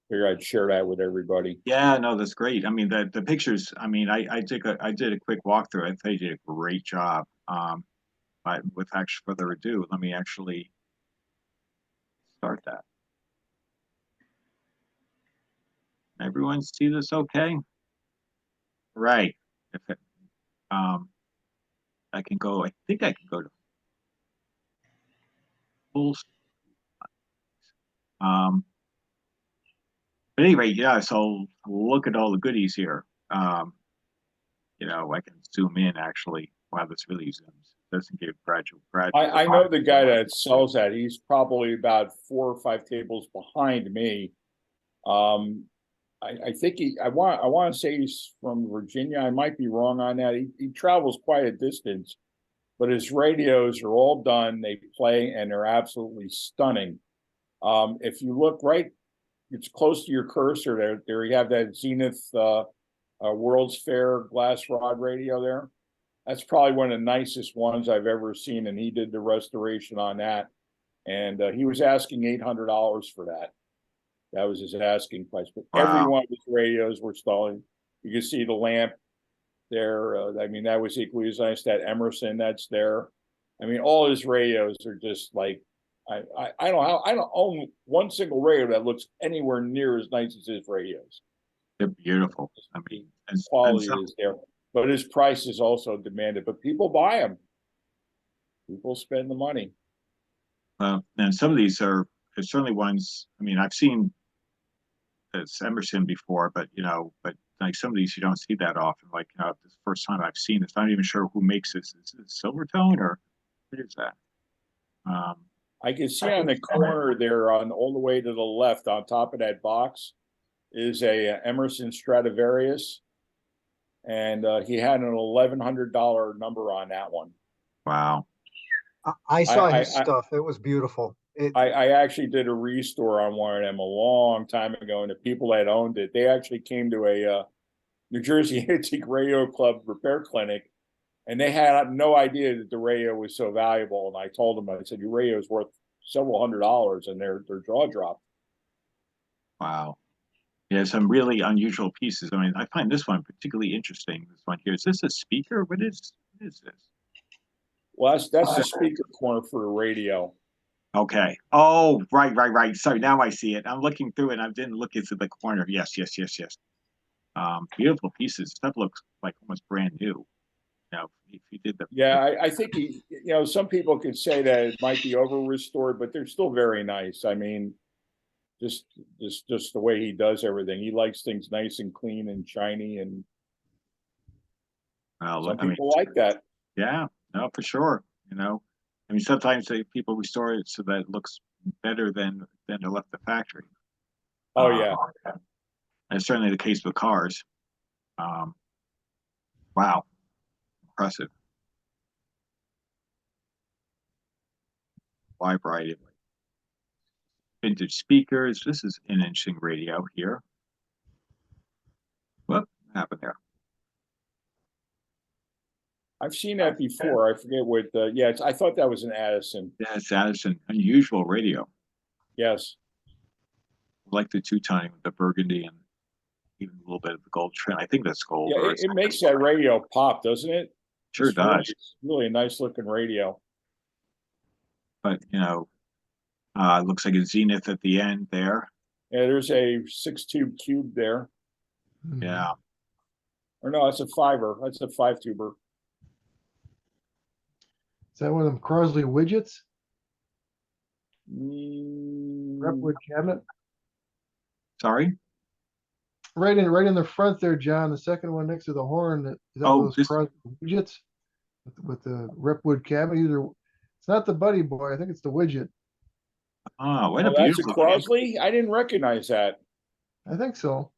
Figure I'd share that with everybody. Yeah, no, that's great. I mean, the pictures. I mean, I did a quick walkthrough. I think they did a great job. But with actually further ado, let me actually start that. Everyone see this okay? Right. I can go. I think I can go to full. But anyway, yeah, so look at all the goodies here. You know, I can zoom in actually. Wow, this really zooms. Doesn't give gradual. I know the guy that sells that. He's probably about 4 or 5 tables behind me. I think I want to say he's from Virginia. I might be wrong on that. He travels quite a distance, but his radios are all done. They play and they're absolutely stunning. If you look right, it's close to your cursor there you have that Zenith World's Fair glass rod radio there. That's probably one of the nicest ones I've ever seen, and he did the restoration on that. And he was asking $800 for that. That was his asking price. But every one of his radios were You can see the lamp there. I mean, that was equally as nice. That Emerson that's there. I mean, all his radios are just like, I don't own one single radio that looks anywhere near as nice as his radios. They're beautiful. I mean, and Quality some, is there, but his price is also demanded. But people buy them. People spend the money. and some of these are there's certainly ones. I mean, I've seen it's Emerson before, but but like some of these you don't see that often. Like this first time I've seen this, I'm not even sure who makes this. Is it Silvertone or what is that? I can see on the corner there, on all the way to the left, on top of that box, is a Emerson Stradivarius, and he had an $1,100 number on that one. Wow. I saw his stuff. It was beautiful. I actually did a restore on one of them a long time ago, and the people that owned it, they actually came to a New Jersey Antique Radio Club repair clinic, and they had no idea that the radio was so valuable. And I told them, I said, your radio is worth several $100s, and their jaw dropped. Wow. Yeah, some really unusual pieces. I mean, I find this one particularly interesting. This one here. Is this a speaker? What is this? Well, that's the speaker corner for the radio. Okay. Oh, right. Sorry, now I see it. I'm looking through it. I didn't look into the corner. Yes. Beautiful pieces. Stuff looks like almost brand new. If you did the I think some people could say that it might be over restored, but they're still very nice. I mean, just the way he does everything. He likes things nice and clean and shiny, and some people like that. Yeah, no, for sure. I mean, sometimes people restore it so that it looks better than it left the factory. Oh yeah, and certainly the case with cars. Wow, impressive. Wide variety of vintage speakers. This is an interesting radio here. What happened there? I've seen that before. I forget what. I thought that was an Addison. Yeah, it's Addison. Unusual radio. Yes. I like the two-tone with the burgundy and even a little bit of the gold trim. I think that's gold. Yeah, it makes that radio pop, doesn't it? Sure does. It's really a nice looking radio. But it looks like a Zenith at the end there. Yeah, there's a 6-tube cube there. Yeah. Or no, that's a 5-er. That's a 5-tuber. Is that one of them Crosley widgets? Mm. Repwood cabinet? Sorry? Right in the front there, John. The second one next to the horn. Is that one of those Crosley widgets with the Repwood cabinet? It's not the Buddy Boy. I think it's the widget. Oh, what a that's a beautiful Crosley? I didn't recognize that. I think so.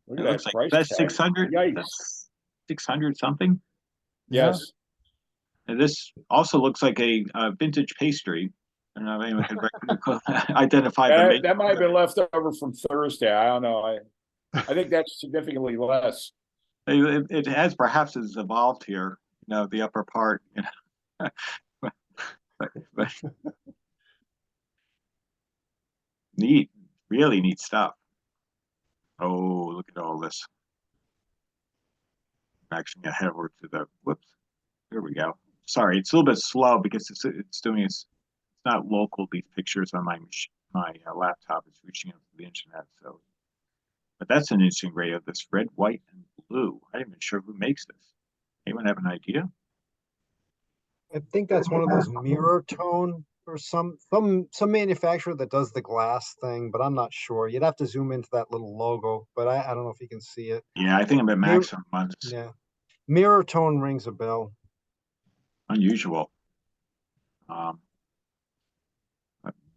Look at that like price that's tag. 600. Yikes. That's 600 something. Yes. And this also looks like a vintage pastry. I don't know if anyone can identify that. That might have been left over from Thursday. I don't know. I think that's significantly less. It has perhaps it's evolved here. The upper part. But neat, really neat stuff. Oh, look at all this. I'm actually gonna head over to the whoops. There we go. Sorry, it's a little bit slow because it's not local. These pictures on my laptop is reaching out to the internet. So, but that's an interesting radio. This red, white, and blue. I'm not even sure who makes this. Anyone have an idea? I think that's one of those mirror tone or some manufacturer that does the glass thing, but I'm not sure. You'd have to zoom into that little logo, but I don't know if you can see it. Yeah, I think I'm at maximum ones. Yeah, mirror tone rings a bell. Unusual.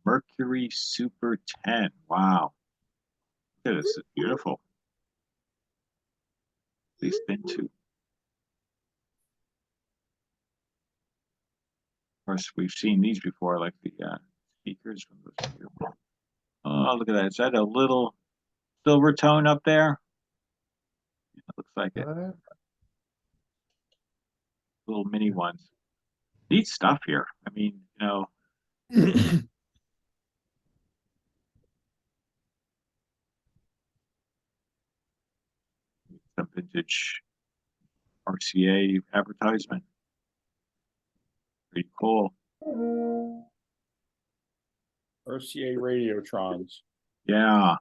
Mercury Super 10. Wow. Look at this. It's beautiful. These spin too. Of course, we've seen these before, like the speakers from those. Oh, look at that. Is that a little silver tone up there? Yeah, it looks like it. Little mini ones. Neat stuff here. I mean, vintage RCA advertisement. Pretty cool. RCA Radiotrons. Yeah. What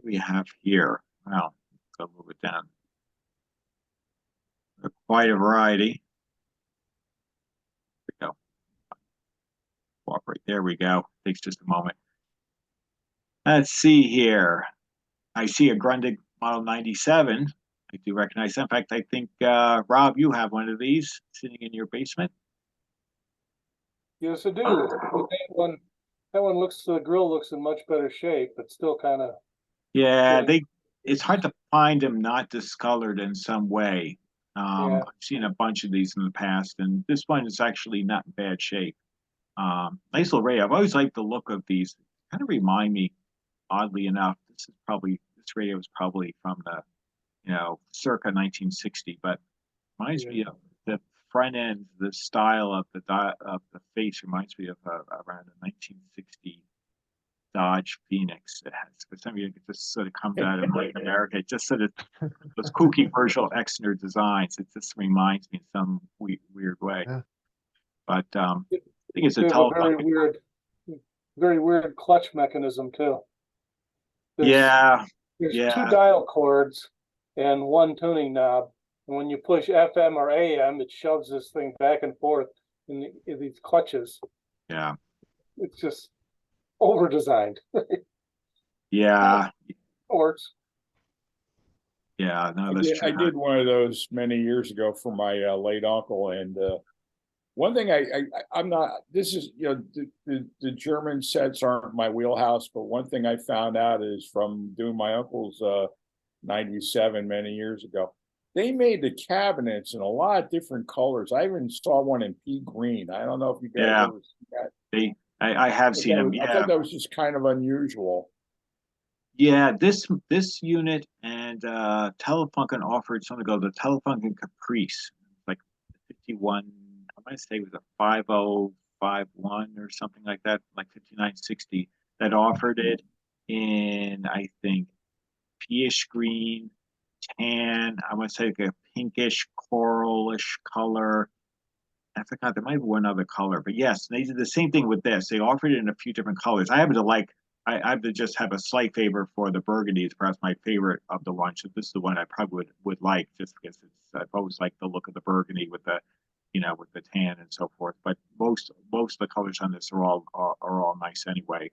do we have here? Well, let's move it down. Quite a variety. There we go. Cooperate. There we go. Takes just a moment. Let's see here. I see a Grundig Model 97. I do recognize that. In fact, I think, Rob, you have one of these sitting in your basement. Yes, I do. That one looks, the grill looks in much better shape, but still kind of. Yeah, it's hard to find them not discolored in some way. I've seen a bunch of these in the past, and this one is actually not in bad shape. Nice little radio. I've always liked the look of these. Kind of remind me, oddly enough, this radio is probably from the, circa 1960, but reminds me of the front end, the style of the face reminds me of around a 1960 Dodge Phoenix. It has, for some reason, it just sort of comes out of like America. It just sort of those kooky Virgil Exner designs. It just reminds me in some weird way. Yeah. But I think it's a very weird clutch mechanism too. There's two dial cords and one tuning knob. And when you push FM or AM, it shoves this thing back and forth in these clutches. Yeah. It's just over-designed. Yeah. Works. Yeah, no, that's true. I did one of those many years ago for my late uncle, and one thing I'm not. This is the German sets aren't my wheelhouse, but one thing I found out is from doing my uncle's 97 many years ago. They made the cabinets in a lot of different colors. I even saw one in pea green. I don't know if you guys ever see that. I have seen them. I thought that was just kind of unusual. Yeah, this unit and Telefunken offered something called the Telefunken Caprice, like 51. I might say it was a 5051 or something like that, like 5960. That offered it in, I think, peaish green, tan. I want to say like a pinkish, coralish color. I forgot, there might be one other color, but yes, they did the same thing with this. They offered it in a few different colors. I happen to just have a slight favor for the burgundy. It's perhaps my favorite of the lunch. This is the one I probably would like, just because I've always liked the look of the burgundy with the, with the tan and so forth. But most of the colors on this are all nice anyway.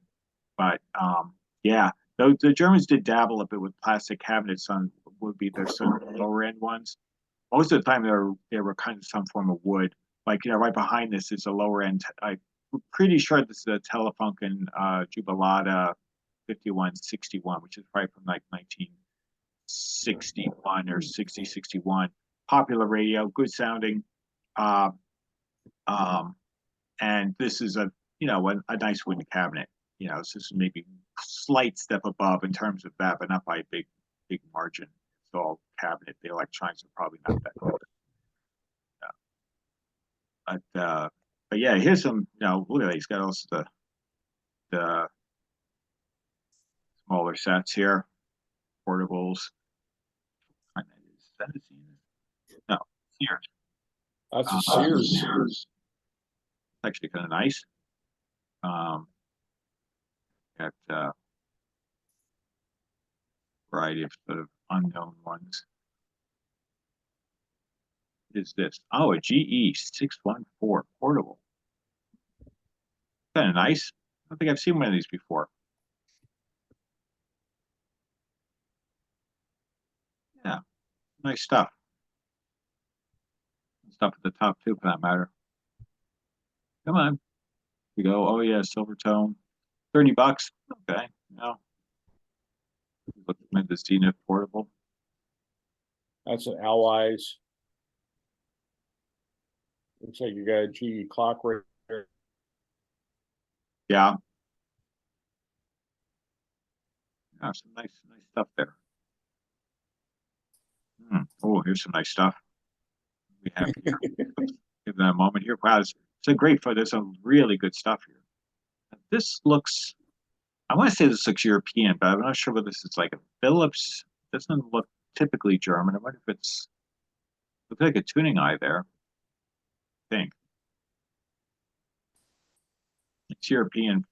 But the Germans did dabble a bit with plastic cabinets on would be their sort of lower end ones. Most of the time they were kind of some form of wood. Like, right behind this is a lower end. I'm pretty sure this is a Telefunken Jubilata 5161, which is probably from like 1961 or 61. Popular radio, good sounding. And this is a nice wooden cabinet. This is maybe slight step above in terms of that, but not by a big margin. It's all cabinet. The electronics are probably not that good. But yeah, here's some. Look at that. He's got also the smaller sets here, portables. No, Sears. That's a Sears. Sears. Actually, kind of nice. Got variety of sort of unknown ones. Is this? Oh, a GE 614 portable. Kind of nice. I don't think I've seen one of these before. Yeah, nice stuff. Stuff at the top too, for that matter. Come on. We go. Oh yeah, silver tone. $30. Okay. Look at this Zenith portable. That's an Allies. Looks like you got a GE clock right there. Yeah. Some nice stuff there. Oh, here's some nice stuff. We have here. Give that a moment here. Wow, it's a great photo. There's some really good stuff here. This looks, I want to say this looks European, but I'm not sure whether this is like a Philips. It doesn't look typically German. I wonder if it's looks like a tuning eye there. I think it's European.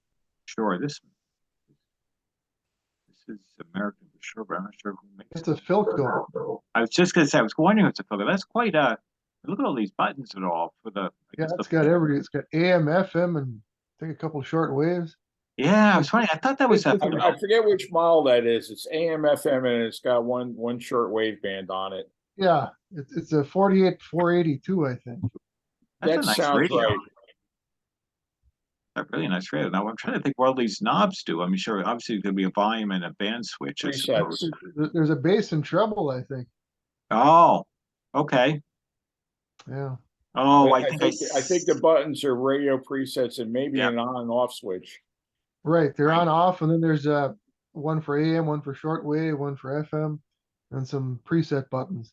Sure, this is American for sure, but I'm not sure who makes It's a Philco. I was just gonna say, I was wondering if it's a Philco. That's quite look at all these buttons and all for the. Yeah, it's got it's got AM, FM, and I think a couple of short waves. Yeah, I was funny. I thought that was I forget which model that is. It's AM, FM, and it's got one short wave band on it. Yeah, it's a 48-482, I think. That's That a nice sounds radio. right. A really nice radio. Now I'm trying to think what all these knobs do. I'm sure obviously there'll be a volume and a band switch. I suppose. There's a bass and treble, I think. Oh, okay. Yeah. Oh, I think the buttons are radio presets and maybe an on and off switch. Right, they're on off, and then there's one for AM, one for shortwave, one for FM, and some preset buttons.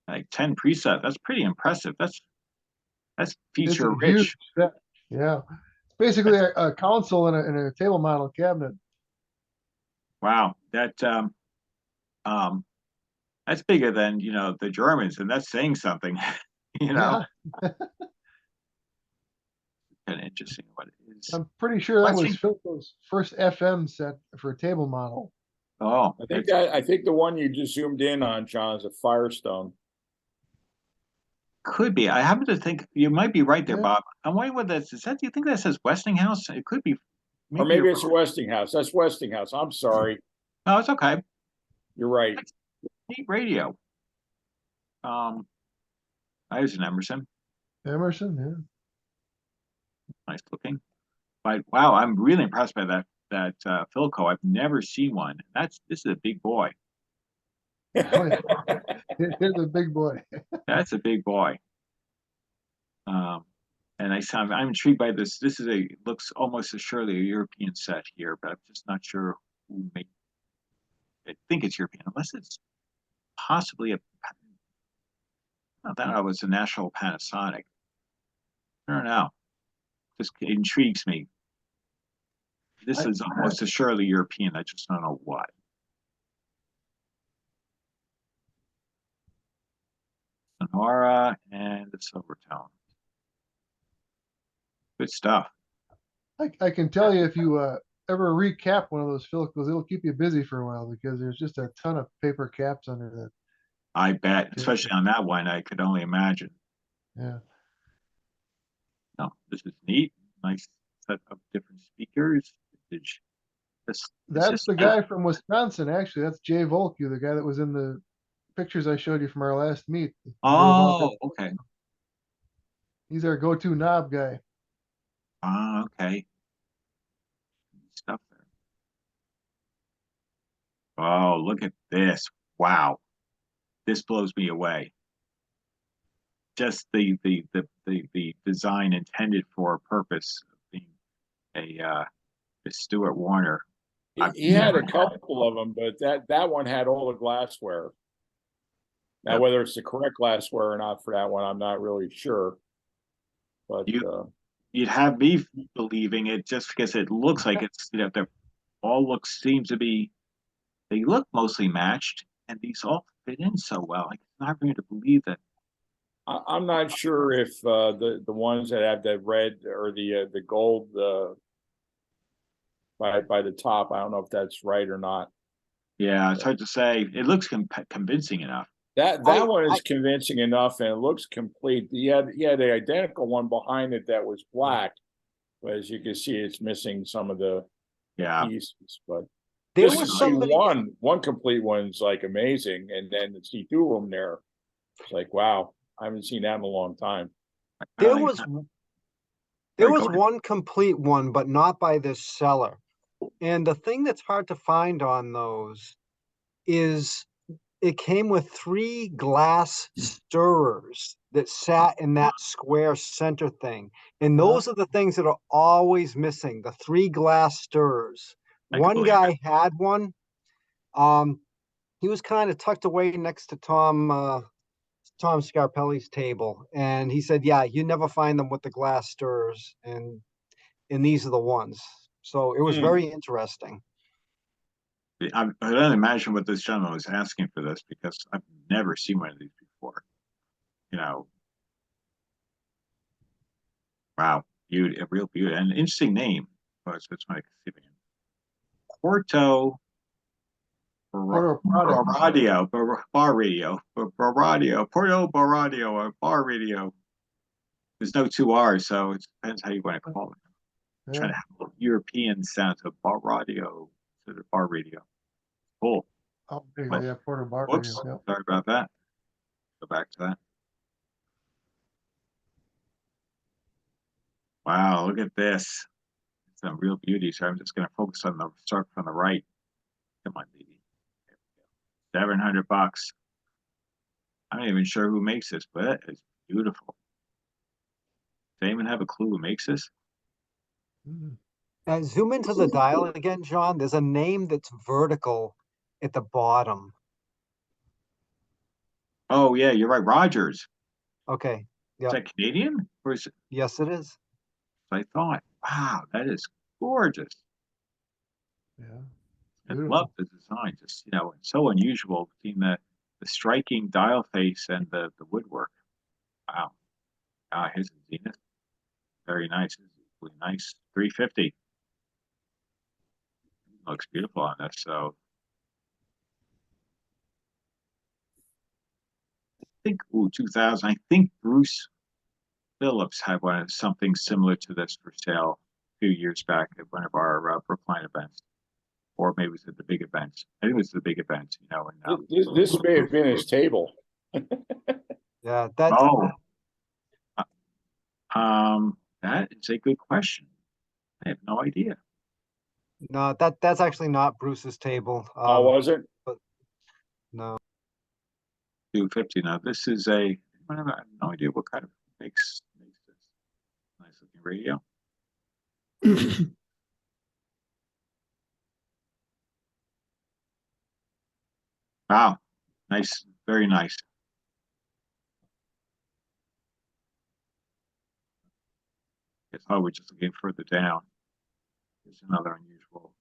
Like 10 preset. That's pretty impressive. That's feature It's a huge rich. set. Yeah, it's basically a console and a table model cabinet. Wow, that's bigger than the Germans, and that's saying something. Yeah. Kind of interesting what it is. I'm pretty sure that was Philco's first FM set for a table model. Oh, I think the one you just zoomed in on, John, is a Firestone. Could be. I happen to think you might be right there, Yeah. Bob. I'm wondering what that is. Do you think that says Westinghouse? It could be. Or maybe it's Westinghouse. That's Westinghouse. I'm sorry. No, it's okay. You're right. Neat radio. I was an Emerson. Emerson, yeah. Nice looking. But wow, I'm really impressed by that Philco. I've never seen one. This is a big boy. Oh, yeah. It's a big boy. That's a big boy. And I'm intrigued by this. This is looks almost surely a European set here, but I'm just not sure who made. I think it's European, unless it's possibly I thought it was a National Panasonic. I don't know. Just intrigues me. This is almost surely European. I just don't know why. Sonora and the Silvertone. Good stuff. I can tell you if you ever recap one of those Philcos, it'll keep you busy for a while because there's just a ton of paper caps under that. I bet, especially on that one, I could only imagine. Yeah. No, this is neat. Nice set of different speakers. That's the guy from Wisconsin, actually. That's Jay Volku, the guy that was in the pictures I showed you from our last meet. Oh, okay. He's our go-to knob guy. Ah, okay. Stuff there. Oh, look at this. Wow. This blows me away. Just the design intended for a purpose of being a Stuart Warner. He had a couple of them, but that one had all the glassware. Now, whether it's the correct glassware or not for that one, I'm not really sure. But you'd have me believing it just because it looks like it's they look mostly matched, and these all fit in so well. It's not going to believe that. I'm not sure if the ones that have the red or the gold by the top, I don't know if that's right or not. Yeah, it's hard to say. It looks convincing enough. That one is convincing enough, and it looks complete. Yeah, the identical one behind it that was black, but as you can see, it's missing some of the pieces. But there just was to see one complete one's like amazing, and then to see two of them there, it's like wow, I haven't seen that in a long time. There was one complete one, but not by this seller. And the thing that's hard to find on those is it came with 3 glass stirrers that sat in that square center thing. And those are the things that are always missing, the 3 glass stirrers. One guy had one. He was kind of tucked away next to Tom Scarpelli's table. And he said, yeah, you never find them with the glass stirrers. And these are the ones. So it was very interesting. I don't imagine what this gentleman was asking for this because I've never seen one of these before. You know, wow, beauty, a real beauty, and an interesting name. Oh, so it's my Porto Barradio, bar radio, Porto Barradio, or bar radio. There's no two R's, so it depends how you want to call it. Trying to have a European sound to bar radio, to the bar radio. Cool. Oh, there you go. Yeah, Porter Bar. Whoops, Radio. sorry about that. Go back to that. Wow, look at this. Some real beauty. So I'm just going to focus on the start from the right. Come on, baby. $700. I'm not even sure who makes this, but it's beautiful. Do they even have a clue who makes this? Zoom into the dial again, John. There's a name that's vertical at the bottom. Oh, yeah, you're right. Rogers. Okay. Yeah. Is that Canadian? Or is it? Yes, it is. I thought, wow, that is gorgeous. Yeah. I love the design. Just, you know, it's so unusual between the striking dial face and the woodwork. Wow. Here's a Zenith. Very nice. Really nice. 350. Looks beautiful on this. So I think 2000. I think Bruce Phillips had something similar to this for sale a few years back at one of our Brookline events, or maybe it was at the big events. I think it was the big event. You know, and This may have been his table. Yeah, that. That is a good question. I have no idea. No, that's actually not Bruce's table. Oh, was it? But no. 250. Now this is I have no idea what kind of makes this. Nice looking radio. Wow, nice, very nice. I thought we're just looking further down. There's another unusual.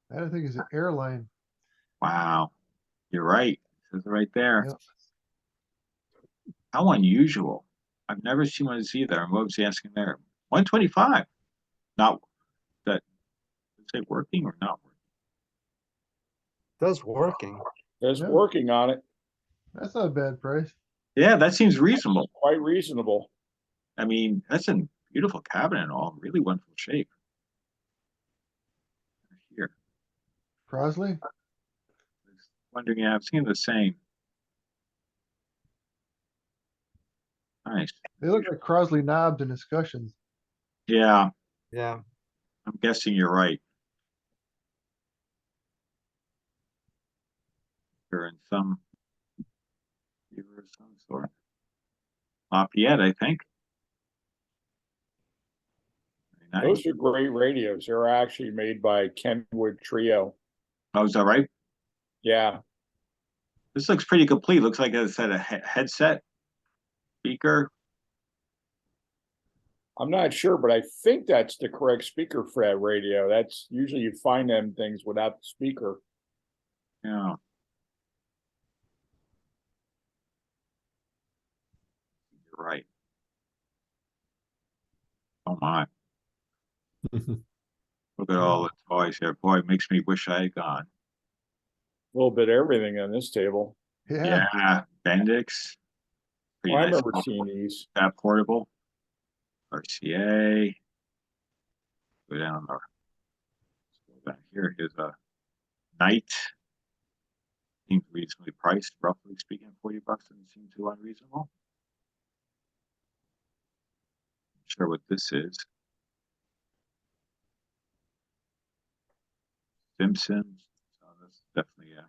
That I think is an airline. Wow, you're right. It says it right there. Yep. How unusual. I've never seen one of these either. And what was he asking there? 125. Not that, is it working or not working? That's working. There's working on it. That's not a bad price. Yeah, that seems reasonable. Quite reasonable. I mean, that's a beautiful cabinet and all, really wonderful shape. Here. Crosley? Wondering, yeah, I've seen the same. Nice. They look like Crosley knobs and discussions. Yeah. Yeah. I'm guessing you're right. You're in some sort. Lafayette, I think. Nice. Those are great radios. They're actually made by Kenwood Trio. Oh, is that right? Yeah. This looks pretty complete. Looks like it's a headset, speaker. I'm not sure, but I think that's the correct speaker for that radio. That's usually you find them things without the speaker. Yeah. You're right. Oh my. Look at all the toys here. Boy, it makes me wish I had gone. A little bit of everything on this table. Yeah. Bendix. Oh, I remember seeing these. That portable. RCA. Go down here. Here's a Knight. Seems reasonably priced, roughly speaking. $40 doesn't seem too unreasonable. Not sure what this is. Simpsons. So that's definitely a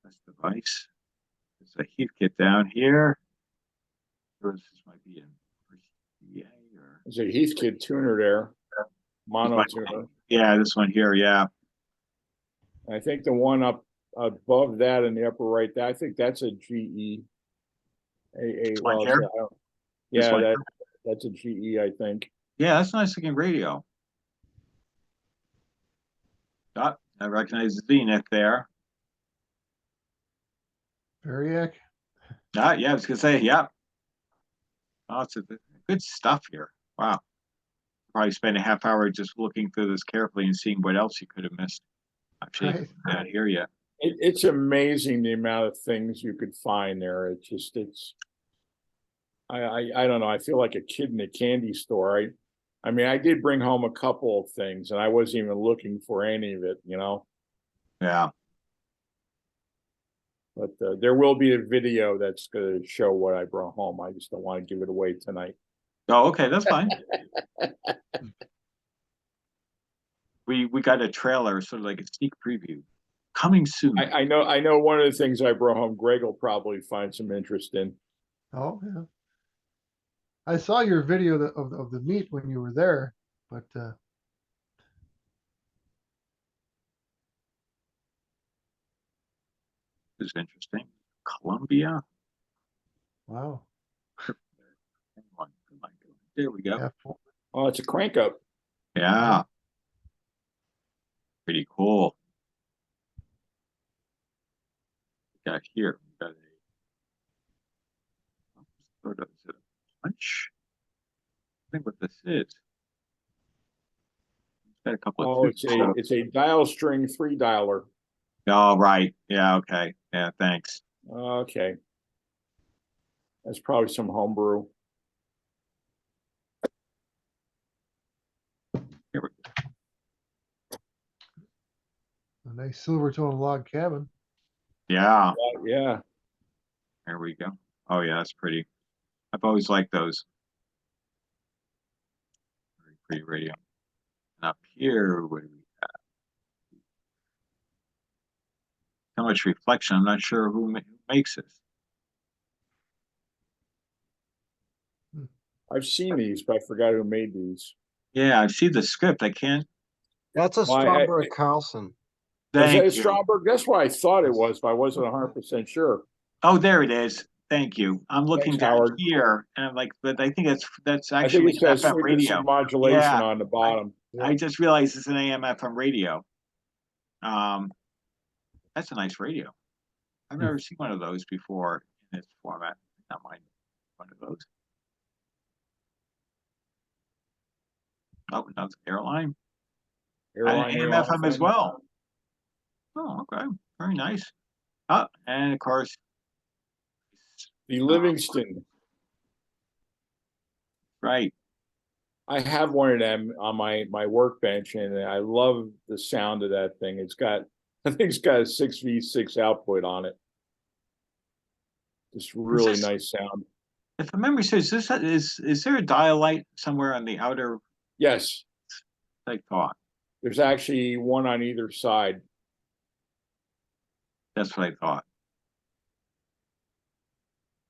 nice device. There's a Heathkit down here. This might be an RCA or There's a Heathkit tuner there. Mono tuner. Yeah, this one here, yeah. I think the one up above that in the upper right, I think that's a GE. That's That's a GE, I think. Yeah, that's a nice looking radio. Oh, I recognize Zenith there. Variac. Yeah, I was gonna say, yeah. Oh, it's good stuff here. Wow. Probably spend a half hour just looking through this carefully and seeing what else you could have missed. Actually, not here yet. It's amazing the amount of things you could find there. I don't know. I feel like a kid in a candy store. I mean, I did bring home a couple of things, and I wasn't even looking for any of it, you know. Yeah. But there will be a video that's going to show what I brought home. I just don't want to give it away tonight. Oh, okay, that's fine. We got a trailer, sort of like a sneak preview, coming soon. I know one of the things I brought home, Greg will probably find some interest in. Oh yeah. I saw your video of the meet when you were there, but It's interesting. Columbia. wow. There we go. Yeah. Oh, it's a crank up. Yeah. Pretty cool. We got here. We got a sort of, is it a punch? I think what this is. It's got a couple of it's a dial string 3-dialer. Oh, right. Yeah, okay. Yeah, thanks. Okay. That's probably some homebrew. Here we go. A nice silver tone log cabin. Yeah. Yeah. There we go. Oh, yeah, that's pretty. I've always liked those. Very pretty radio. And up here, what do we have? So much reflection. I'm not sure who makes this. I've seen these, but I forgot who made these. Yeah, I see the script. I can't. That's a Why, Stromberg Carlson. Is that Thank a you. Stromberg? That's what I thought it was, but I wasn't 100% sure. Oh, there it is. Thank you. I'm looking Thanks, down Howard. here, and I'm like, but I think that's I think actually it says FM radio. frequency modulation Yeah. on the bottom. I just realized it's an AM FM radio. That's a nice radio. I've never seen one of those before in this format. Not mine. One of those. Oh, another airline. Airline AM FM as well. Oh, okay. Very nice. Oh, and of course, The Livingston. Right. I have one of them on my workbench, and I love the sound of that thing. I think it's got a 6V6 output on it. Just really nice sound. If my memory serves, is there a dial light somewhere on the outer? Yes. I thought. There's actually one on either side. That's what I thought.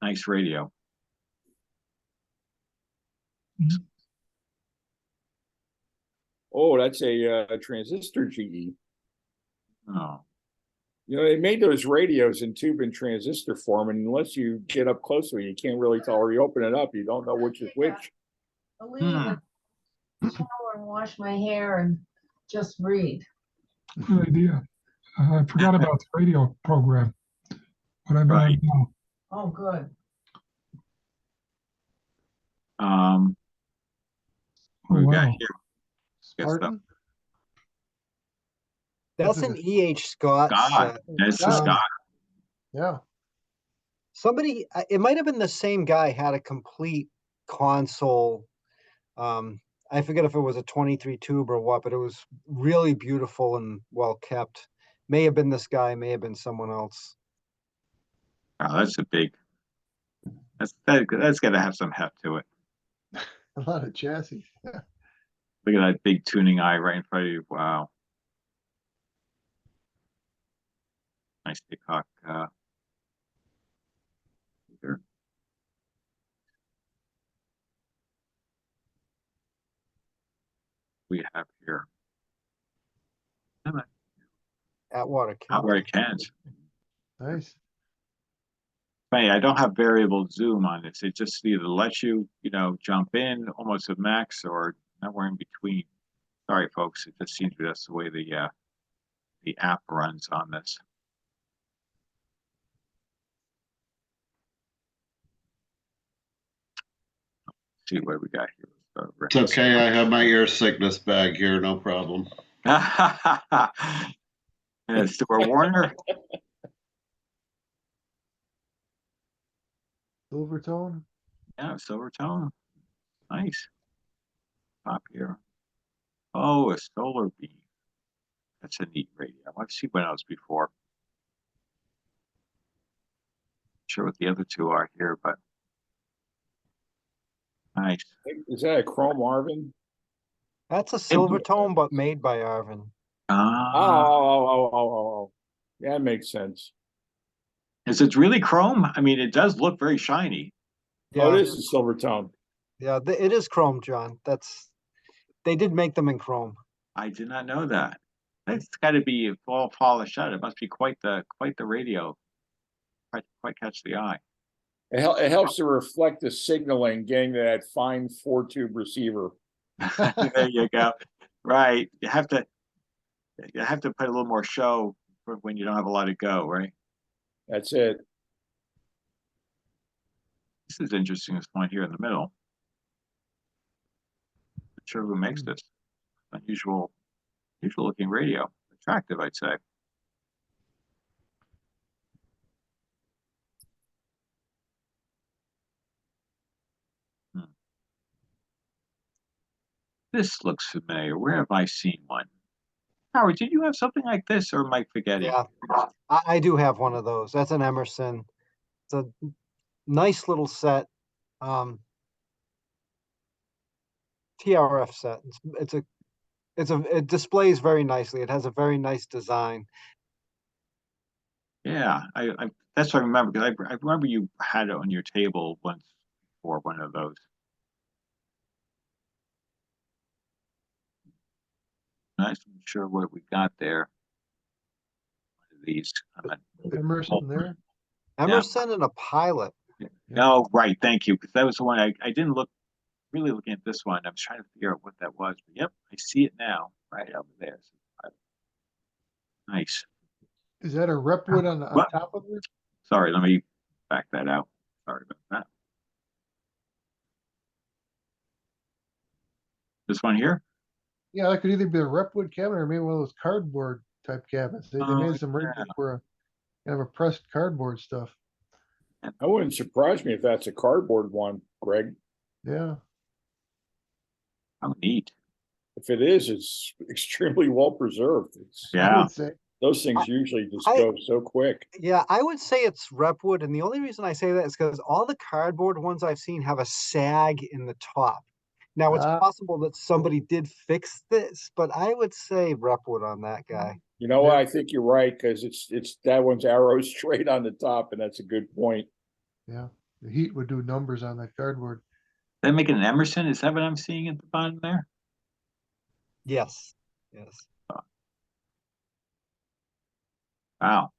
Nice radio. Oh, that's a transistor GE. Oh. You know, they made those radios in tube and transistor form, and unless you get up closer, you can't really tell. Or you open it up, you don't know which is which. I'll leave the shower and wash my hair and just read. Good idea. I forgot about the radio program, but I'm on now. Oh, good. What we got wow. here? Good stuff. That's an E.H. Scott. Scott. That's the Scott. Yeah. Somebody, it might have been the same guy, had a complete console. I forget if it was a 23 tube or what, but it was really beautiful and well kept. May have been this guy, may have been someone else. Oh, that's a big. That's got to have some heft to it. A lot of chassis. Look at that big tuning eye right in front of you. Wow. Nice peacock. Here. We have here. Atwater Cans. Nice. Funny, I don't have variable zoom on this. It just either lets you, jump in almost at max or nowhere in between. Sorry, folks. It just seems that's the way the the app runs on this. Let's see what we got here. It's okay. I have my ear sickness bag here. No problem. Stuart Warner. Silvertone. Yeah, Silvertone. Nice. Top here. Oh, a solar beam. That's a neat radio. I've seen one else before. Not sure what the other two are here, but nice. Is that a Chrome Arvin? That's a Silvertone, but made by Arvin. Oh. Yeah, that makes sense. Is it really chrome? I mean, it does look very shiny. Yeah. Oh, it is a Silvertone. Yeah, it is chrome, John. They did make them in chrome. I did not know that. It's got to be all polished out. It must be quite the radio. Quite catch the eye. It helps to reflect the signaling, getting to that fine 4-tube receiver. There you go. Right. You have to put a little more show for when you don't have a lot of go, right? That's it. This is interesting, this one here in the middle. Not sure who makes this. Unusual looking radio. Attractive, I'd say. This looks familiar. Where have I seen one? Howard, did you have something like this, or am I forgetting? Yeah, I do have one of those. That's an Emerson. It's a nice little set. TRF set. It displays very nicely. It has a very nice design. Yeah, that's what I remember, because I remember you had it on your table once for one of those. Nice. I'm sure what we got there. One of these. Emerson there. Emerson and a Pilot. Oh, right. Thank you. Because that was the one I didn't really looking at this one. I was trying to figure out what that was. But yep, I see it now, right over there. Nice. Is that a Repwood on top of it? Sorry, let me back that out. Sorry about that. This one here? Yeah, that could either be a Repwood cabinet or maybe one of those cardboard type cabinets. They made some radios for kind of a pressed cardboard stuff. That wouldn't surprise me if that's a cardboard one, Greg. Yeah. How neat. If it is, it's extremely well preserved. Yeah. Those things usually just go so quick. Yeah, I would say it's Repwood, and the only reason I say that is because all the cardboard ones I've seen have a sag in the top. Now, it's possible that somebody did fix this, but I would say Repwood on that guy. You know what? I think you're right, because it's that one's arrow straight on the top, and that's a good point. Yeah, the heat would do numbers on that cardboard. They make it an Emerson? Is that what I'm seeing at the bottom there? Yes. Yes. Wow.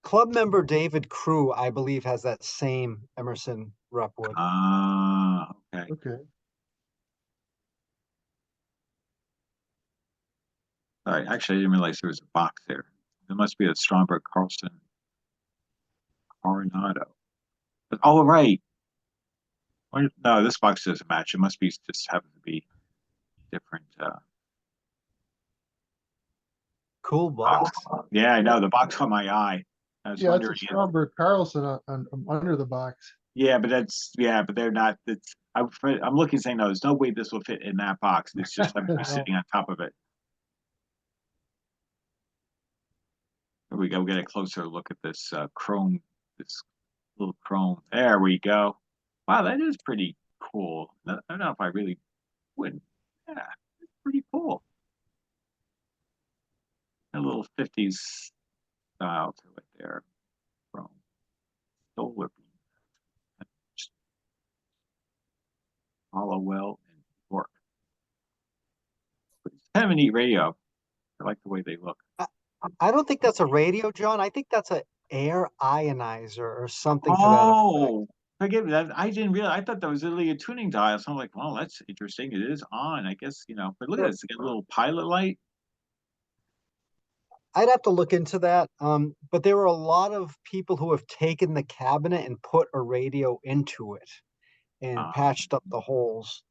Club member David Crew, I believe, has that same Emerson Repwood. Ah, okay. Okay. All right. Actually, I didn't realize there was a box there. There must be a Stromberg Carlson Coronado. But, oh, right. No, this box doesn't match. It must be just happen to be different. Cool box. Yeah, I know. The box caught my eye. I was Yeah, it's wondering. a Stromberg Carlson on under the box. Yeah, but but they're not. I'm looking, saying, no, there's no way this will fit in that box. It's just I'm sitting on top of it. Here we go. We get a closer look at this chrome. This little chrome. There we go. Wow, that is pretty cool. I don't know if I really would. Yeah, it's pretty cool. A little 50s style to it there. Chrome. Solar beam. Hollowell and York. It's kind of a neat radio. I like the way they look. I don't think that's a radio, John. I think that's an air ionizer or something. Oh, forgive me. I didn't realize. I thought that was literally a tuning dial. So I'm like, well, that's interesting. It is on, I guess, But look at this. It's got a little pilot light. I'd have to look into that. But there were a lot of people who have taken the cabinet and put a radio into it and patched up the holes.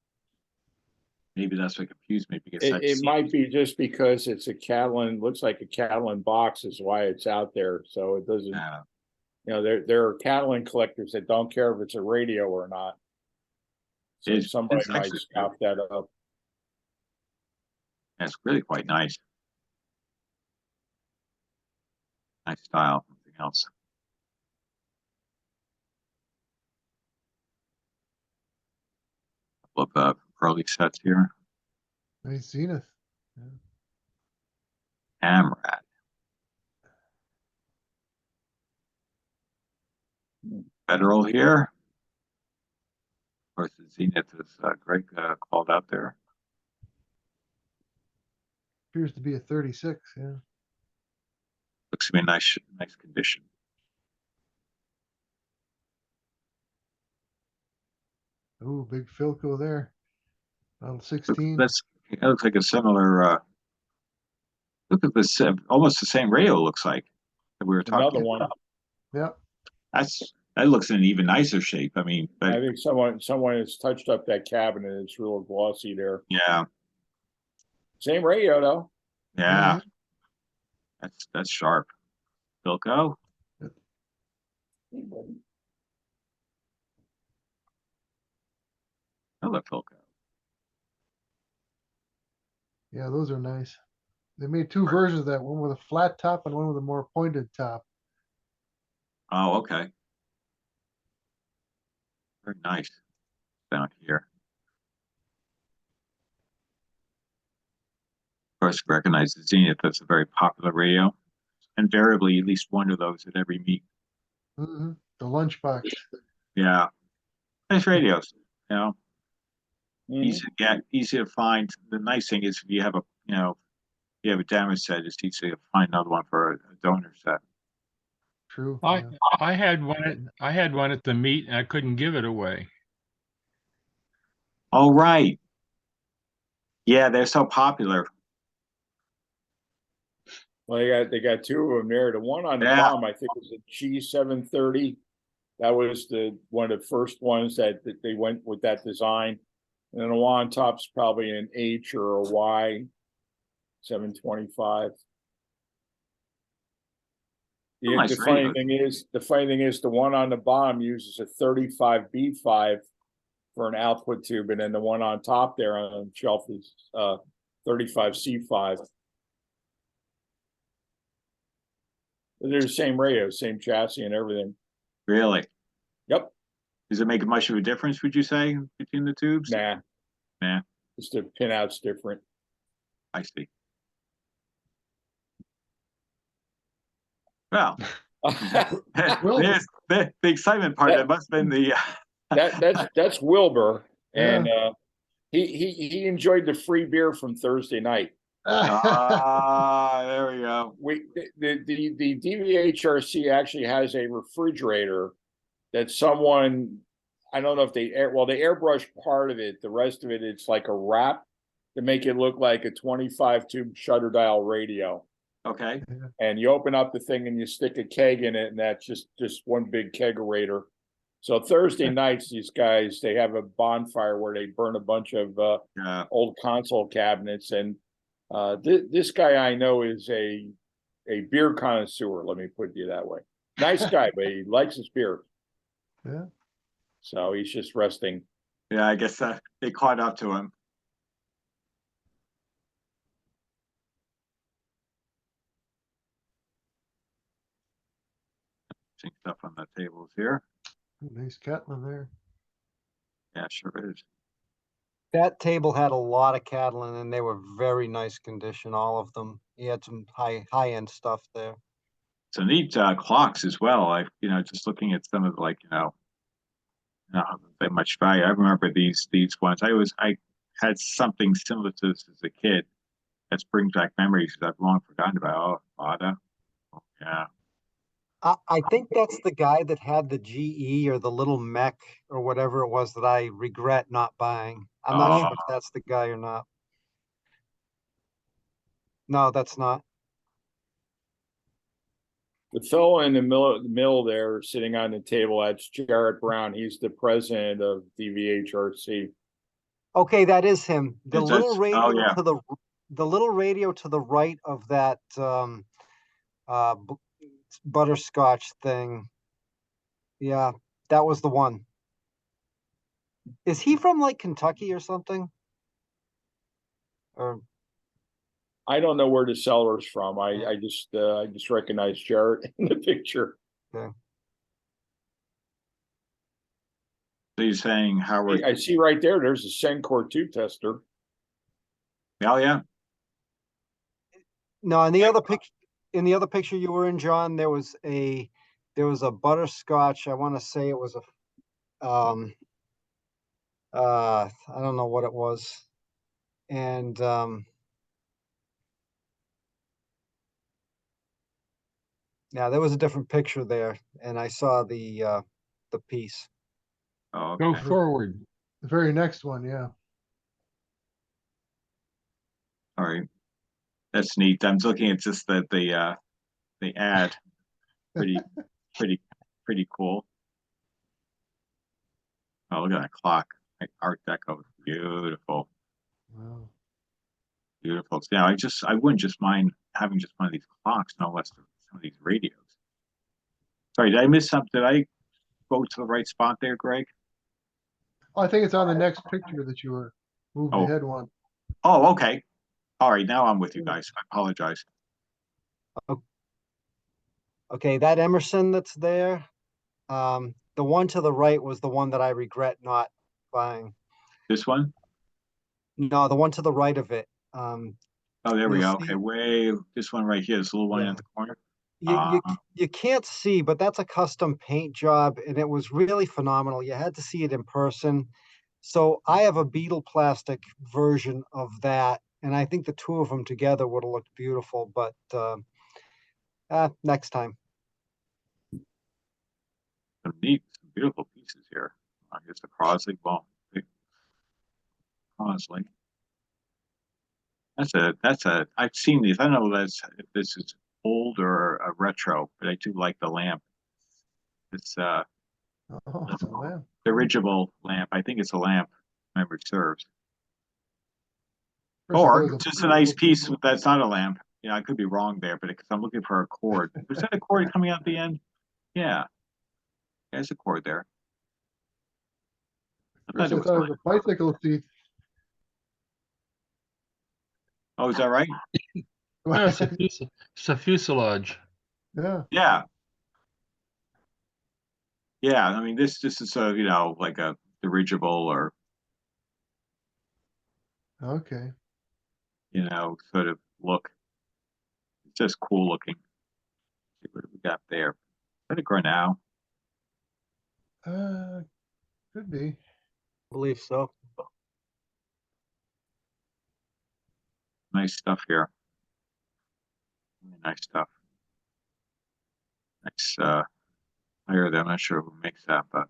Maybe that's what confused me because It might be just because it's a Catalan, looks like a Catalan box is why it's out there. So it doesn't, there are Catalan collectors that don't care if it's a radio or not. So somebody might scoff that up. It's really quite nice. Nice style, something else. A couple of early sets here. Nice Zenith. Amrad. Federal here. Of course, the Zenith is Greg called out there. Appears to be a 36, yeah. Looks to be a nice condition. Oh, big Philco there. Model 16. It looks like a similar. Look at this, almost the same radio. Looks like that we were talking Another one. about. Yeah. That looks in an even nicer shape. I mean, but I think someone has touched up that cabinet. It's real glossy there. yeah, Same radio though. yeah, that's sharp. Philco. Another Philco. Yeah, those are nice. They made two versions of that, one with a flat top and one with a more pointed top. Oh, okay. Very nice. Down here. Of course, recognize the Zenith. That's a very popular radio. Invariably, at least one of those at every meet. Mm-hmm. The lunchbox. Yeah. Nice radios, easy to get, easy to find. The nice thing is if you have you have a damage set, it's easy to find another one for a donor set. True. I had one at the meet and I couldn't give it away. All right. Yeah, they're so popular. Well, they got two of them there. The one on the bomb, I think, was a G730. That was one of the first ones that they went with that design. And then the one on top's probably an H or a Y 725. The funny thing is the one on the bomb uses a 35B5 for an output tube, and then the one on top there on the shelf is 35C5. They're the same radio, same chassis and everything. Really? Yep. Does it make much of a difference, would you say, between the tubes? Nah. Nah. Just the pinout's different. I see. Well, there's the excitement part. That must have been the. That's Wilbur, and he enjoyed the free beer from Thursday night. There we go. The DVHRC actually has a refrigerator that someone, I don't know if they airbrushed part of it. The rest of it, it's like a wrap to make it look like a 25 tube shutter dial radio. Okay. And you open up the thing and you stick a keg in it, and that's just one big kegerator. So Thursday nights, these guys, they have a bonfire where they burn a bunch of old console cabinets. And this guy I know is a beer connoisseur. Let me put it that way. Nice guy, but he likes his beer. Yeah. So he's just resting. Yeah, I guess they caught up to him. Stuff on the tables here. Nice Catlin there. Yeah, sure is. That table had a lot of Catlin and they were very nice condition, all of them. He had some high-end stuff there. So neat clocks as well. Just looking at some of they much value. I remember these ones. I had something similar to this as a kid. That brings back memories that I've long forgotten about. Ada. Oh, yeah. I think that's the guy that had the GE or the little mech or whatever it was that I regret not buying. I'm not sure if that's the guy or not. No, that's not. The fellow in the middle there, sitting on the table, that's Jarrett Brown. He's the president of DVHRC. Okay, that is him. The little radio oh, yeah. to the little radio to the right of that butterscotch thing. Yeah, that was the one. Is he from like Kentucky or something? Or I don't know where the seller's from. I just recognize Jarrett in the picture. okay. So you're saying Howard? I see right there. There's a Sencor 2 tester. Oh yeah. No, in the other picture you were in, John, there was a butterscotch. I want to say it was a I don't know what it was. And yeah, there was a different picture there, and I saw the piece. Oh, okay. Go forward. The very next one, yeah. All right. That's neat. I'm looking at just the ad. Pretty cool. Oh, look at that clock. Art Deco. Beautiful. Wow. Beautiful. Yeah, I wouldn't just mind having just one of these clocks, no less than some of these radios. Sorry, did I miss something? Did I go to the right spot there, Greg? Oh, I think it's on the next picture that you were moved ahead one. Oh, okay. All right, now I'm with you guys. I apologize. Okay, that Emerson that's there, the one to the right was the one that I regret not buying. This one? No, the one to the right of it. Oh, there we go. Okay, this one right here, this little one in the corner. You can't see, but that's a custom paint job, and it was really phenomenal. You had to see it in person. So I have a beetle plastic version of that, and I think the two of them together would have looked beautiful, but next time. Some beautiful pieces here. I guess the Crosley, Crosley. I've seen these. I don't know if this is old or a retro, but I do like the lamp. It's it's a lamp. Dirigible lamp. I think it's a lamp, memory serves. First Or just a nice piece that's not a lamp. Yeah, I could be wrong there, but I'm looking for a cord. Was that a cord coming out the end? Yeah. There's a cord there. First I thought it was a bicycle seat. Oh, is that right? No, it's a fuselage. Yeah. Yeah. Yeah, I mean this is a like a dirigible or Okay. Sort of look. It's just cool looking. See what we got there. Is that a Grinnell? Could be. I believe so. Nice stuff here. Nice stuff. Nice higher there. I'm not sure who makes that, but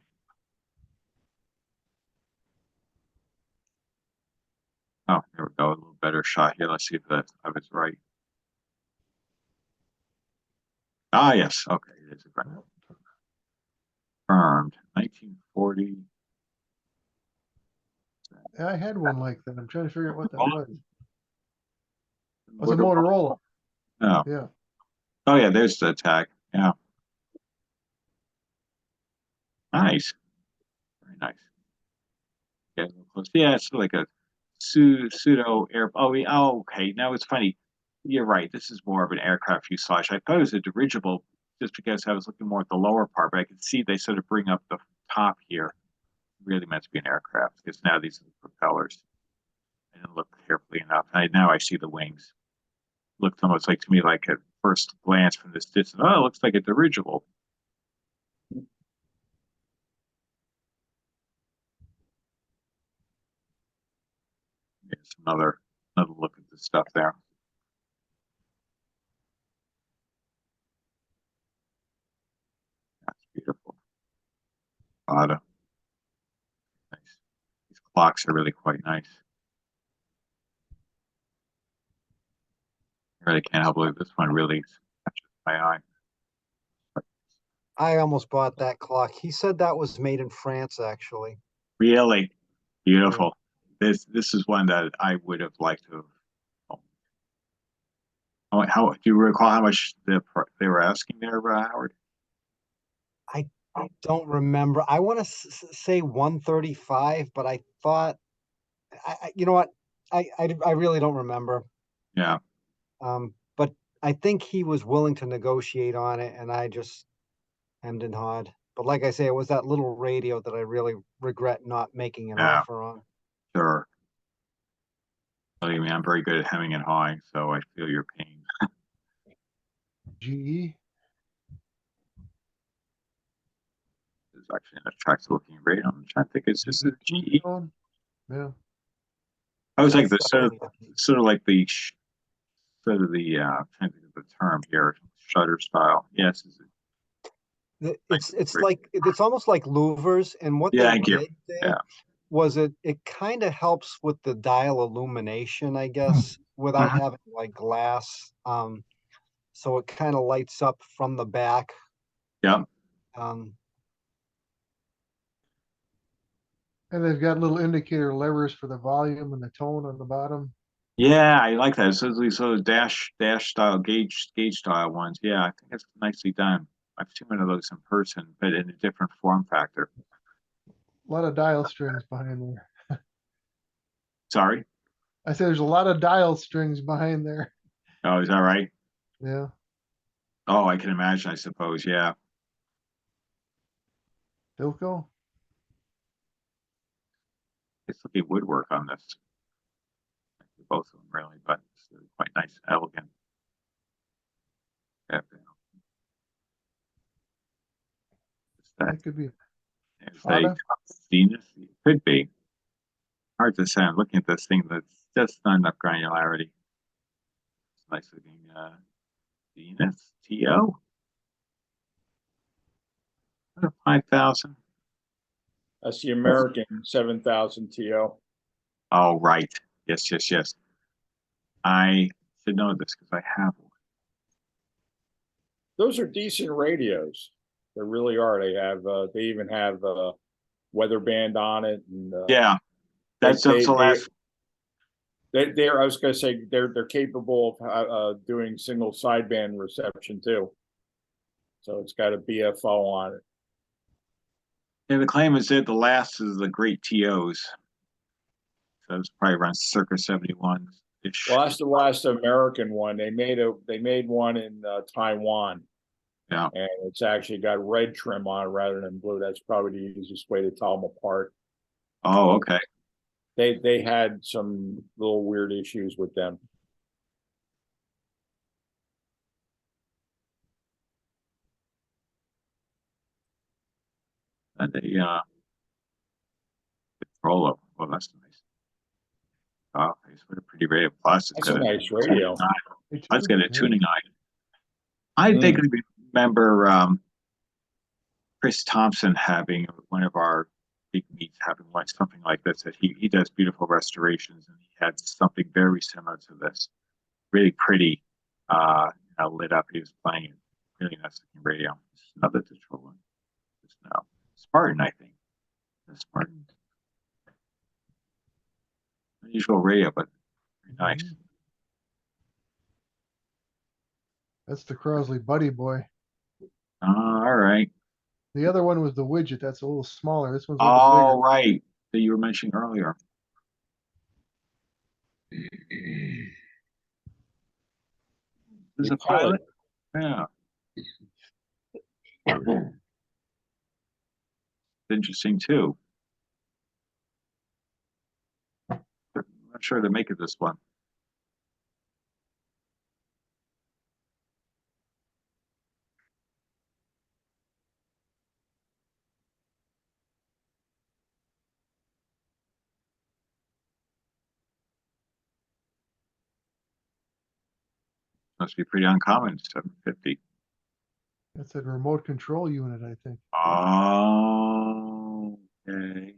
oh, here we go. A little better shot here. Let's see if it's right. Ah, yes. Okay, it is a Grinnell. Confirmed. 1940. I had one like that. I'm trying to figure out what that was. It was a Motorola. Oh. Yeah. Oh yeah, there's the tag. Yeah. Nice. Very nice. Get a little close. Yeah, it's like a pseudo air. Oh, okay. Now it's funny. You're right. This is more of an aircraft fuselage. I thought it was a dirigible just because I was looking more at the lower part, but I could see they sort of bring up the top here. Really meant to be an aircraft because now these are the propellers. I didn't look carefully enough. Now I see the wings. Looks almost like to me like at first glance from this distance. Oh, it looks like a dirigible. Here's another look at the stuff there. That's beautiful. Nice. These clocks are really quite nice. I really can't help believe this one really catches my eye. I almost bought that clock. He said that was made in France, actually. Really beautiful. This is one that I would have liked to have. How do you recall how much they were asking there, Howard? I don't remember. I want to say 135, but I thought, you know what? I really don't remember. Yeah. But I think he was willing to negotiate on it, and I just hemmed and hawed. But like I say, it was that little radio that I really regret not making an offer on. Sure. Believe me, I'm very good at hemming and hawing, so I feel your pain. GE. It's actually an attractive looking radio. I'm trying to think it's just a GE. Yeah. I was like the sort of like the sort of the I'm trying to think of the term here, shutter style. Yes. It's like it's almost like louvers, and what they did there was it kind of helps with the dial illumination, I guess, without having like glass. So it kind of lights up from the back. Yeah. And they've got little indicator levers for the volume and the tone on the bottom. Yeah, I like that. So these sort of dash style gauge style ones. Yeah, I think it's nicely done. I've seen one of those in person, but in a different form factor. A lot of dial strings behind there. Sorry? I said there's a lot of dial strings behind there. Oh, is that right? Yeah. Oh, I can imagine, I suppose. Yeah. Philco? It's looking woodwork on this. Both of them really, but it's quite nice, elegant. Yeah. That could be. It's a Venus. It could be. Hard to say. I'm looking at this thing that's just not enough granularity. It's nice looking Venus TO. 5,000. That's the American 7,000 TO. Oh, right. Yes. I should know this because I have one. Those are decent radios. They really are. They have. They even have weather band on it. And yeah, that's the last. They're. I was going to say they're capable of doing single sideband reception too. So it's got a BFO on it. Yeah, the claim is that the last is the great TOs. So it's probably around circa 71. Well, that's the last American one. They made one in Taiwan. Yeah. And it's actually got red trim on it rather than blue. That's probably the easiest way to tell them apart. Oh, okay. They had some little weird issues with them. And they Rollo. Well, that's nice. Oh, what a pretty radio. Plus, That's a nice radio. Let's get a tuning item. I vaguely remember Chris Thompson having one of our big meets having like something like this. That he does beautiful restorations, and he had something very similar to this, really pretty, lit up. He was playing it, really nice looking radio. Another Detroit one. Just now, Spartan, I think. The Spartan. Unusual radio, but very nice. That's the Crosley Buddy Boy. All right. The other one was the widget. That's a little smaller. This one's a little bigger. Right. That you were mentioning earlier. This is a pilot? Yeah. Interesting too. I'm not sure to make it this one. Must be pretty uncommon, 750. That's a remote control unit, I think. Oh, okay.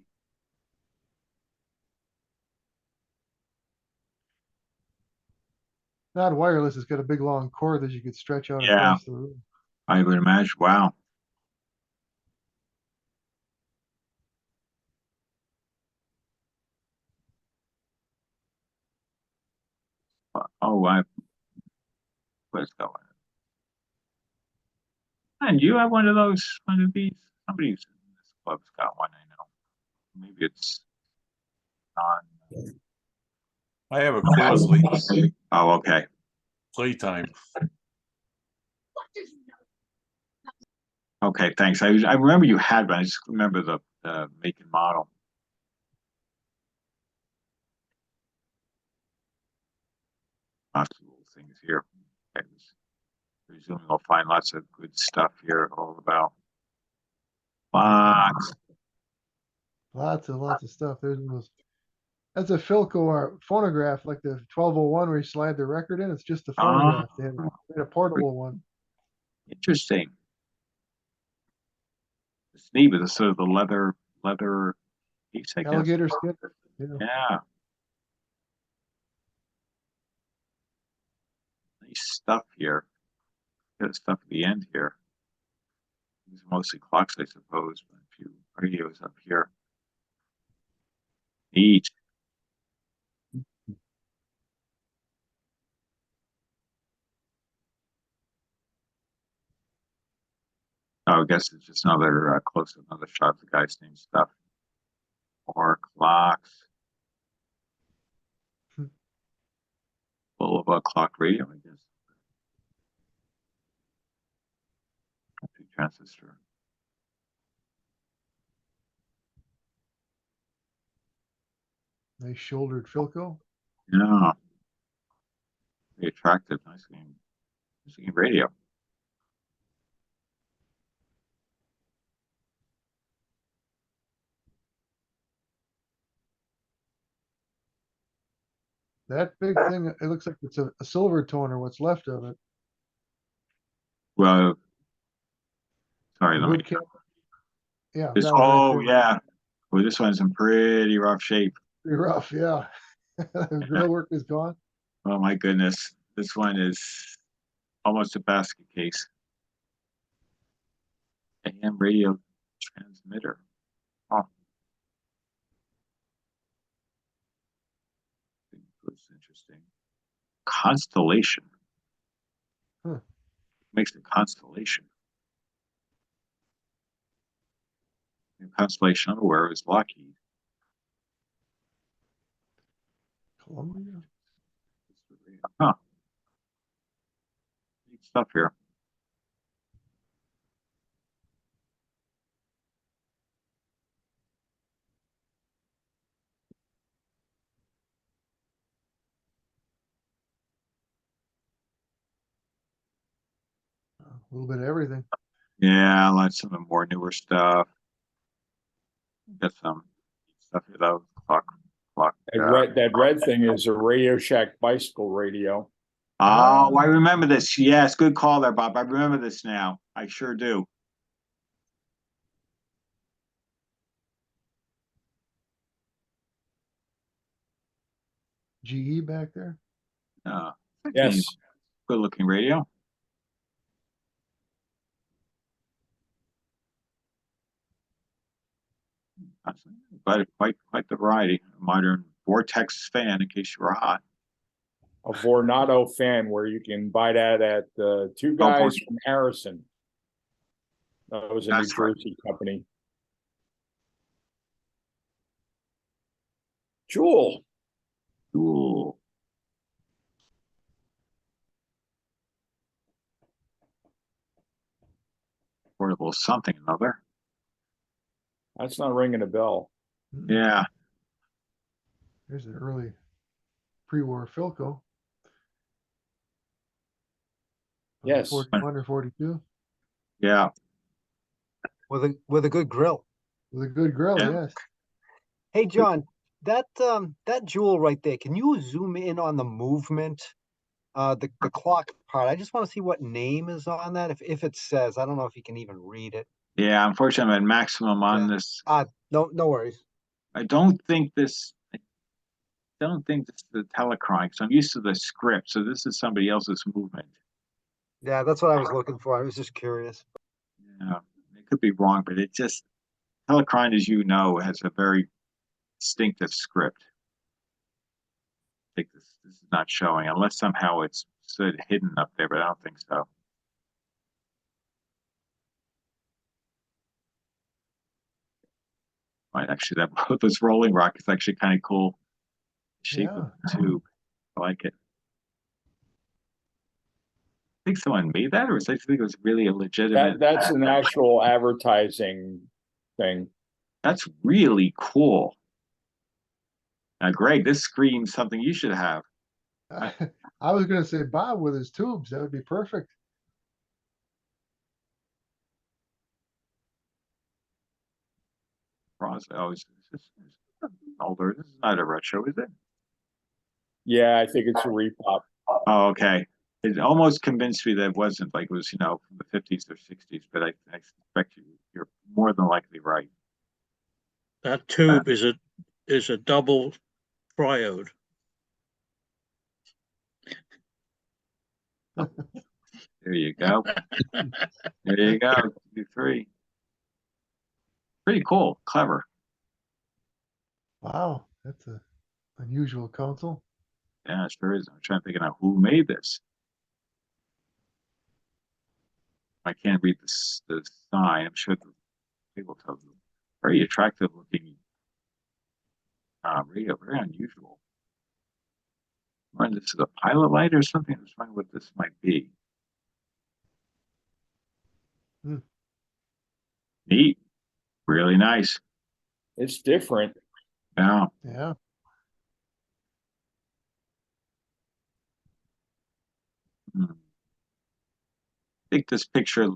Not wireless. It's got a big long cord that you could stretch out across the room. I would imagine. Wow. Oh, what's going on? And you have one of these? Somebody's in this club's got one, I know. Maybe it's on. I have a Quasley. Oh, okay. Playtime. Okay, thanks. I remember you had one. I just remember the make and model. Lots of little things here. I was presuming I'll find lots of good stuff here all about. Lots. Lots of stuff. There's those. That's a Philco or phonograph, like the 1201 where you slide the record in. It's just a phonograph. They had a portable one. Interesting. It's neat with the sort of the leather piece, I guess. Alligator skin. Yeah. Nice stuff here. Got stuff at the end here. These are mostly clocks, I suppose, but a few radios up here. Neat. Oh, I guess it's just another another shot of the guy's name stuff. More clocks. Full of a clock radio, I guess. Transistor. Nice shouldered Philco. Yeah. Very attractive. Nice game. Nice game radio. That big thing, it looks like it's a silver tone or what's left of it. Well, sorry, let me. Yeah. This, that one right there. yeah. Well, this one's in pretty rough shape. Pretty rough, yeah. The grill work is gone. Oh my goodness. This one is almost a basket case. AM radio transmitter. Oh. That's interesting. Constellation. Makes a constellation. The constellation I'm aware of is Lockheed. Columbia. Huh. Neat stuff here. A little bit of everything. Yeah, like some of the more newer stuff. Got some stuff here though. Clock. That red thing is a Radio Shack bicycle radio. Oh, I remember this. Yes, good call there, Bob. I remember this now. I sure do. GE back there. Yes. Good looking radio. Quite the variety. A modern Vortex fan, in case you were hot. A Vornado fan where you can buy that at two guys from Harrison. That was a New Jersey company. Jewel. Portable something another. That's not ringing a bell. Yeah. There's an early pre-war Philco. Yes. 41 or 42. Yeah. With a good grill. With a good grill, yes. Hey John, that jewel right there, can you zoom in on the movement? The clock part. I just want to see what name is on that. If it says, I don't know if you can even read it. Yeah, unfortunately I'm at maximum on this. No worries. I don't think this is the telecron, because I'm used to the script, so this is somebody else's movement. Yeah, that's what I was looking for. I was just curious. Yeah, it could be wrong, but it just, telecron, as you know, has a very distinctive script. think this is not showing unless somehow it's sort of hidden up there, but I don't think so. Right, actually, that those rolling rock is actually kind of cool. Shape of the tube. I like it. I think someone made that, or I think it was really a legitimate. That's an actual advertising thing. That's really cool. Now, Greg, this screams something you should have. I was going to say Bob with his tubes. That would be perfect. Oh, is this older? This is not a retro, is it? Yeah, I think it's a repop. Oh, okay. It almost convinced me that it wasn't, like it was, you know, from the 50s or 60s, but I suspect you're more than likely right. That tube is a double triode. There you go. There you go. 2-3. Pretty cool. Clever. Wow, that's a unusual console. Yeah, it sure is. I'm trying to think of who made this. I can't read the sign. I'm sure the people tell you. Very attractive looking radio. Very unusual. I wonder if this is a pilot light or something. I'm just wondering what this might be. Neat. Really nice. It's different. Yeah. Yeah. I think this picture.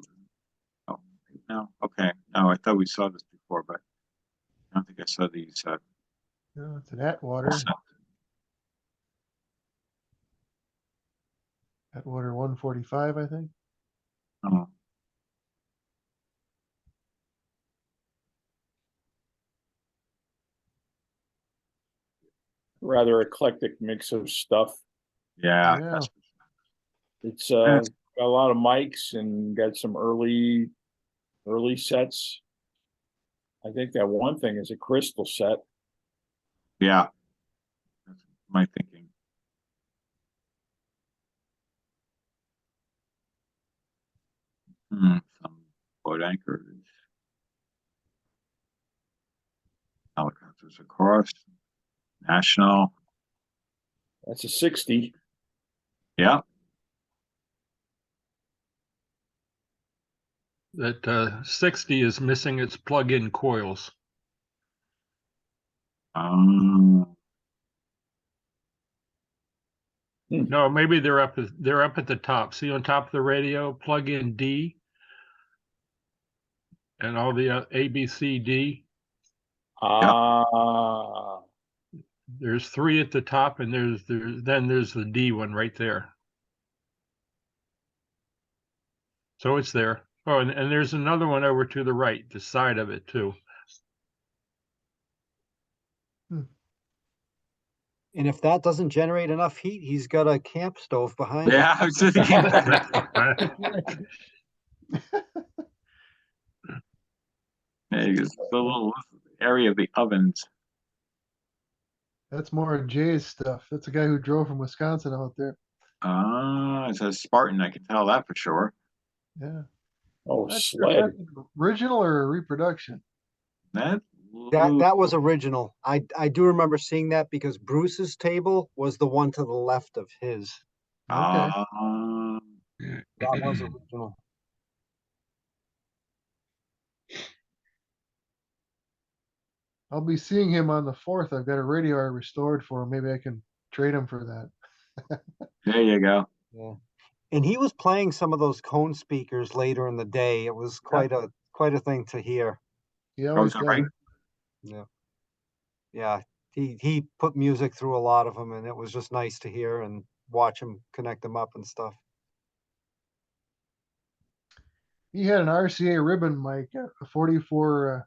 Oh, no. Okay. No, I thought we saw this before, but I don't think I saw these. No, it's an Atwater. Atwater 145, I think. Oh. Rather eclectic mix of stuff. Yeah. It's got a lot of mics and got some early sets. I think that one thing is a crystal set. Yeah. That's my thinking. Some boat anchors. Helicopters across. National. That's a 60. Yeah. That 60 is missing its plug-in coils. No, maybe they're up at the top. See on top of the radio, plug in D and all the A, B, C, D. There's 3 at the top, and then there's the D one right there. So it's there. Oh, and there's another one over to the right, the side of it too. And if that doesn't generate enough heat, he's got a camp stove behind Yeah, him. I was just thinking it's the little area of the ovens. That's more Jay's stuff. That's a guy who drove from Wisconsin out there. It's a Spartan. I can tell that for sure. Yeah. Oh, sled. Original or a reproduction? That was original. I do remember seeing that because Bruce's table was the one to the left of his. Okay. That was original. I'll be seeing him on the 4th. I've got a radio I restored for him. Maybe I can trade him for that. There you go. Yeah. And he was playing some of those cone speakers later in the day. It was quite a thing to hear. He always does. Right. Yeah. Yeah. He put music through a lot of them, and it was just nice to hear and watch him connect them up and stuff. He had an RCA ribbon mic, a 44,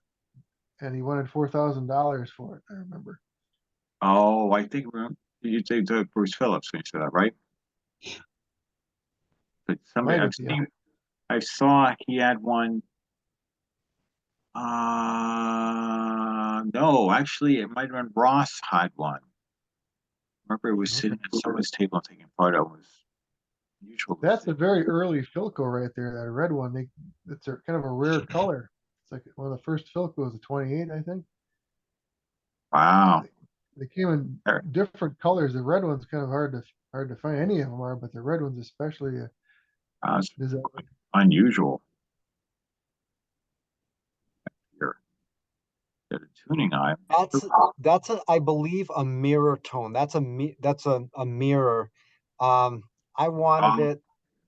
and he wanted $4,000 for it. I remember. Oh, I think you say Bruce Phillips when you said that, right? But somebody I saw he had one. No, actually, it might have been Ross had one. remember it was sitting at someone's table and taking a photo. It was unusual. That's a very early Philco right there, that red one. It's a kind of a rare color. It's like one of the first Philcos, the 28, I think. Wow. They came in different colors. The red one's kind of hard to find. Any of them are, but the red ones especially. It's unusual. Here, the tuning eye. That's I believe a mirror tone. That's a mirror. I wanted it,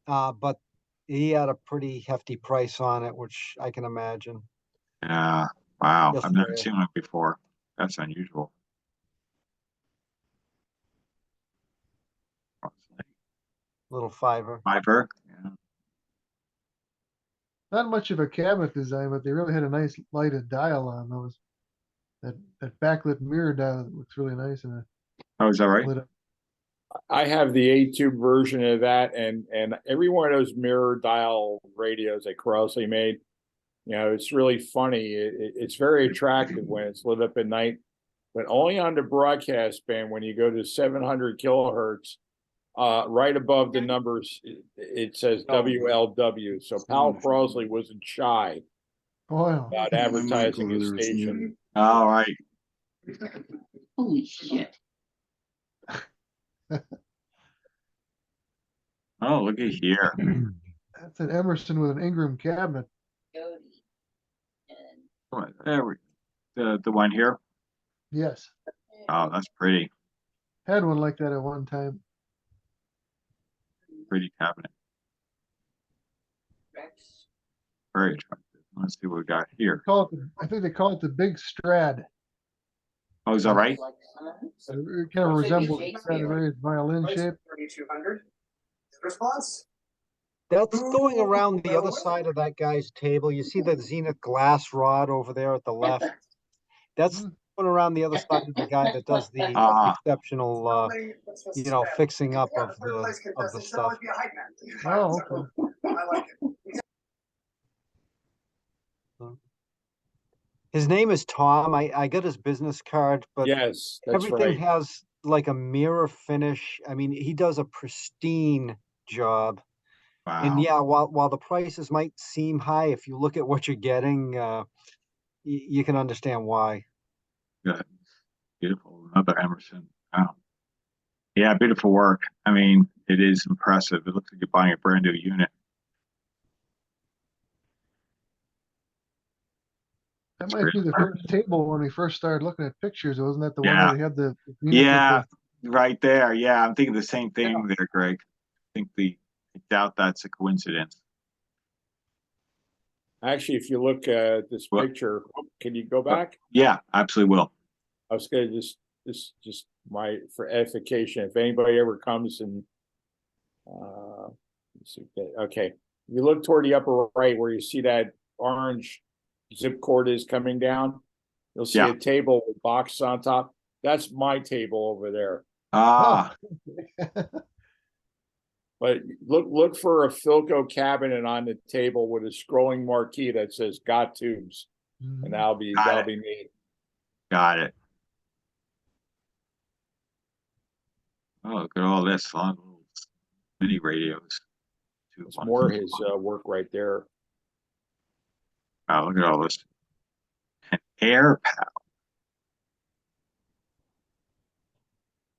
but he had a pretty hefty price on it, which I can imagine. Yeah. Wow. Yes, I've never sir. seen one before. That's unusual. Little fiver. Fiver. Yeah. Not much of a cabinet design, but they really had a nice lighted dial on those. That backlit mirror dial looks really nice in it. Oh, is that right? I have the A-tube version of that, and every one of those mirror dial radios that Crossley made, you know, it's really funny. It's very attractive when it's lit up at night, but only on the broadcast band when you go to 700 kilohertz. Right above the numbers, it says WLW. So Powell Crossley wasn't shy about advertising his station. All right. Holy shit. Oh, look at here. That's an Emerson with an Ingram cabinet. There we the one here. Yes. Oh, that's pretty. Had one like that at one time. Pretty cabinet. Very attractive. Let's see what we got here. I think they call it the Big Strad. Oh, is that right? It kind of resembles Stradivarius violin shape. 3200. Response? That's going around the other side of that guy's table. You see the Zenith glass rod over there at the left. That's going around the other side of the guy that does the exceptional, fixing up of the stuff. Oh, okay. I like it. His name is Tom. I got his business card, but yes, that's everything right. has like a mirror finish. I mean, he does a pristine job. Wow. And yeah, while the prices might seem high, if you look at what you're getting, you can understand why. Good. Beautiful. Another Emerson. Wow. Yeah, beautiful work. I mean, it is impressive. It looks like you're buying a brand new unit. That might be the first table when we first started looking at pictures. Wasn't that the one Yeah. where they had the Yeah, right there. Yeah, I'm thinking the same thing there, Greg. I doubt that's a coincidence. Actually, if you look at this picture, can you go back? Yeah, absolutely will. I was going to just for edification. If anybody ever comes and okay, you look toward the upper right where you see that orange zip cord is coming down. You'll see a table with boxes on top. That's my table over there. Ah. But look for a Philco cabinet on the table with a scrolling marquee that says "Got Tubes," and that'll be me. Got it. Oh, look at all this long little mini radios. It's more his work right there. Wow, look at all this. An air pal.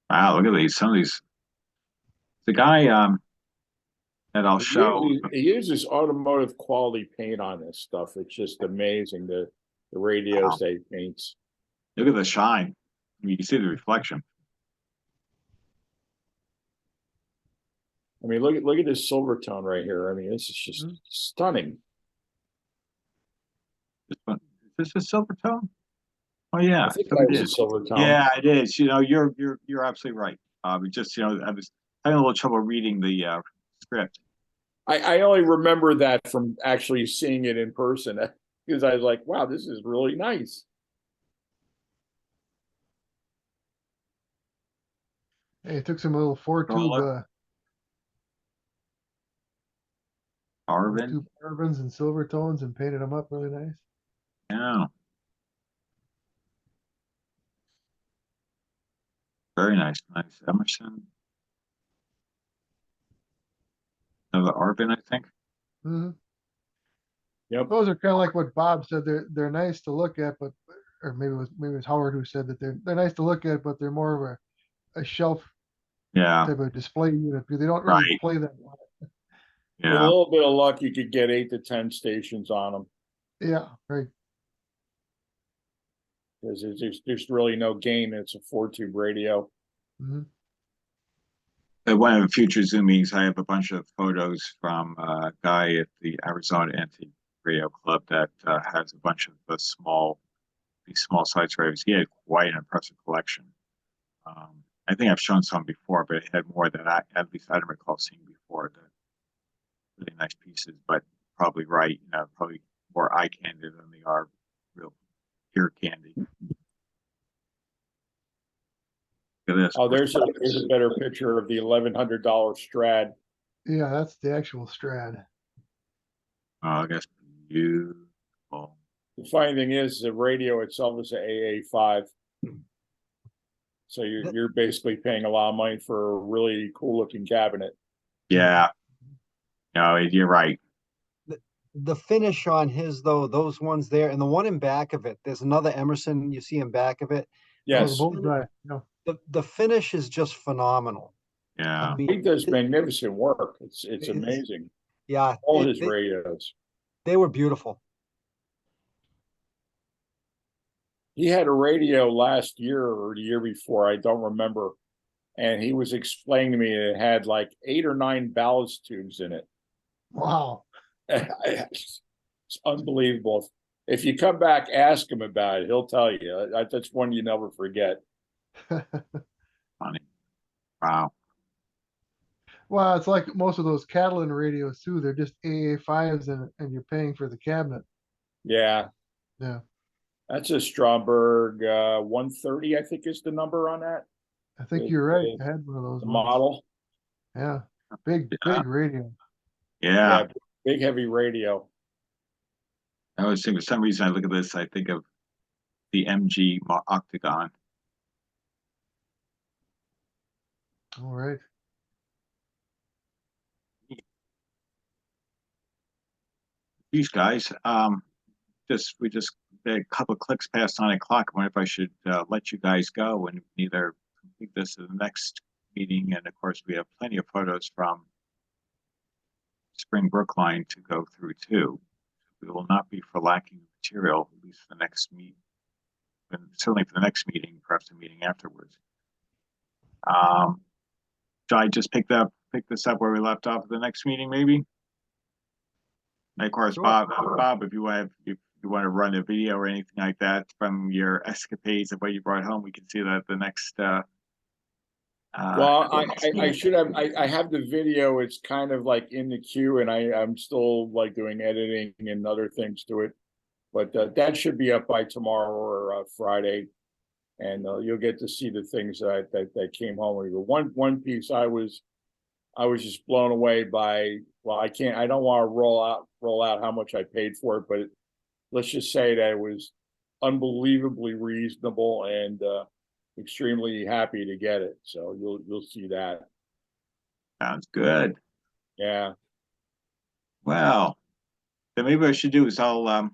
Wow, look at these. Some of these. The guy that I'll show. He uses automotive quality paint on this stuff. It's just amazing the radios that he paints. Look at the shine. I mean, you can see the reflection. I mean, look at this silver tone right here. I mean, this is just stunning. Is this a silver tone? Oh yeah, I think that was a silver tone. Yeah, it is. You know, you're absolutely right. Just I was having a little trouble reading the script. I only remember that from actually seeing it in person because I was like, wow, this is really nice. Hey, it took some little 4-tube carbons and silver tones and painted them up really nice. Yeah. Very nice. Nice. Emerson. Another Arbin, I think. Hmm. Yep. Those are kind of like what Bob said. They're nice to look at, but or maybe it was Howard who said that they're nice to look at, but they're more of a shelf Yeah. type of display unit because they don't really Right. play that well. With a Yeah. little bit of luck, you could get 8 to 10 stations on them. Yeah, right. Because there's really no gain. It's a 4-tube radio. Hmm. At one of the future Zoom meetings, I have a bunch of photos from a guy at the Arizona Antique Radio Club that has a bunch of these small size radios. He had quite an impressive collection. I think I've shown some before, but it had more that at least I don't recall seeing before. The really nice pieces, but probably right. Probably more eye candy than they are real ear candy. Look at this. Oh, there's a better picture of the $1,100 Strad. Yeah, that's the actual Strad. Oh, I guess beautiful. The funny thing is, the radio itself is an AA5. So you're basically paying a lot of money for a really cool looking cabinet. Yeah. No, you're right. The finish on his though, those ones there, and the one in back of it, there's another Emerson you see in back of it. Yes. The finish is just phenomenal. Yeah. He does magnificent work. It's amazing. Yeah. All his radios. They were beautiful. He had a radio last year or the year before, I don't remember. And he was explaining to me it had like 8 or 9 ballast tubes in it. Wow. It's unbelievable. If you come back, ask him about it. He'll tell you. That's one you never forget. Funny. Wow. Well, it's like most of those Catalan radios too. They're just AA5s and you're paying for the cabinet. Yeah. Yeah. That's a Stromberg 130, I think is the number on that. I think you're right. I had one of those. The model. Yeah. Big radio. Yeah. Big heavy radio. I always think for some reason I look at this, I think of the MG Octagon. All right. These guys, we just a couple of clicks past 9 o'clock. I wonder if I should let you guys go and either complete this at the next meeting, and of course we have plenty of photos from Spring Brookline to go through too. We will not be for lacking material, at least for the next meeting, and certainly for the next meeting, perhaps the meeting afterwards. Should I just pick this up where we left off at the next meeting, maybe? And of course, sure. Bob, if you want to run a video or anything like that from your escapades of what you brought home, we can see that the next. Well, I should have. I have the video. It's kind of like in the queue, and I'm still like doing editing and other things to it. But that should be up by tomorrow or Friday, and you'll get to see the things that came home with. One piece I was just blown away by. Well, I don't want to roll out how much I paid for it, but let's just say that it was unbelievably reasonable and extremely happy to get it. So you'll see that. Sounds good. Yeah. Well, then maybe what I should do is we'll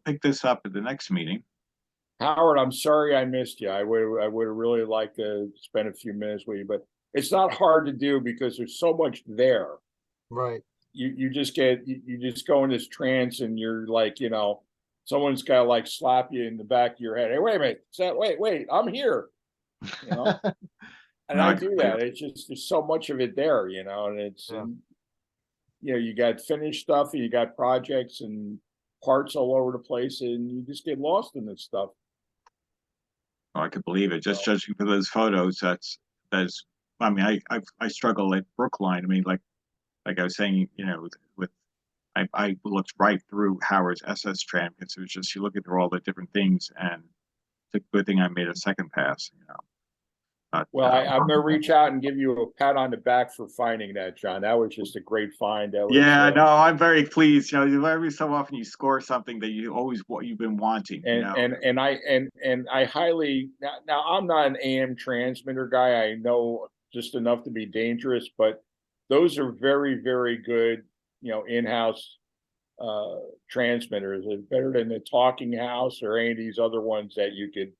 pick this up at the next meeting. Howard, I'm sorry I missed you. I would have really liked to spend a few minutes with you, but it's not hard to do because there's so much there. Right. You just go in this trance and you're like, someone's got to like slap you in the back of your head. Hey, wait a minute. Wait, I'm here. And I do that. It's just, there's so much of it there, and it's, you got finished stuff and you got projects and parts all over the place and you just get lost in this stuff. Oh, I could believe it. Just judging for those photos, that's, I mean, I struggle at Brookline. I mean, like I was saying, I looked right through Howard's SS tram because it was just, you look at all the different things, and it's a good thing I made a second pass, Well, I'm gonna reach out and give you a pat on the back for finding that, John. That was just a great find. That was, yeah, no, I'm very pleased. Every so often you score something that what you've been wanting. And I highly now I'm not an AM transmitter guy. I know just enough to be dangerous, but those are very, very good, in-house transmitters. It's better than the Talking House or any of these other ones that you could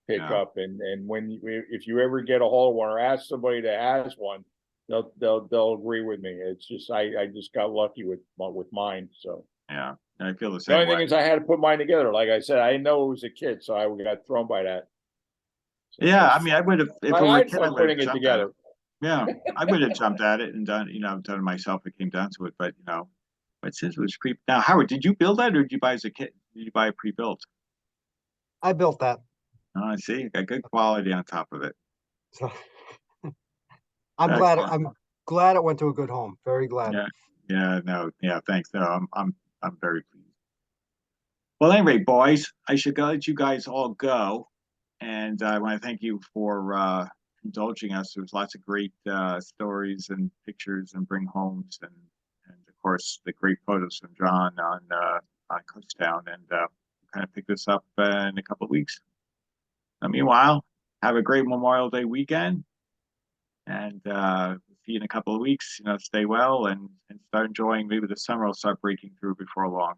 pick up. And if you ever get a hold of one or ask somebody that has one, they'll agree with me. It's just I just got lucky with mine. So yeah, I feel the the same only way. thing is I had to put mine together. Like I said, I didn't know it was a kid, so I got thrown by that. So yeah, I mean, I would have if it were a kid, I would putting have it jumped together. at it. Yeah, I would have jumped at it and done it myself. It came down to it, but but since it was now, Howard, did you build that or did you buy as a kid? Did you buy a pre-built? I built that. Oh, I see. Got good quality on top of it. So I'm glad it went to a good home. Very glad. Yeah, thanks. No, I'm very pleased. Well, anyway, boys, I should let you guys all go, and I want to thank you for indulging us. There was lots of great stories and pictures and bring homes, and of course the great photos from John on Kutztown, and kind of pick this up in a couple of weeks. Meanwhile, have a great Memorial Day weekend, and see you in a couple of weeks. Stay well and start enjoying. Maybe the summer will start breaking through before long.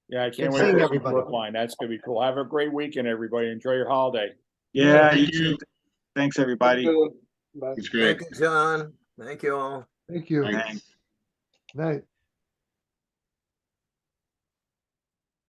Yeah, I can't wait to see Brookline. That's gonna be cool. Have a great weekend, everybody. Enjoy your holiday. Yeah, you too. Thanks, everybody. It's great. Thank you, John. Thank you all. Thank you. Thanks. Night.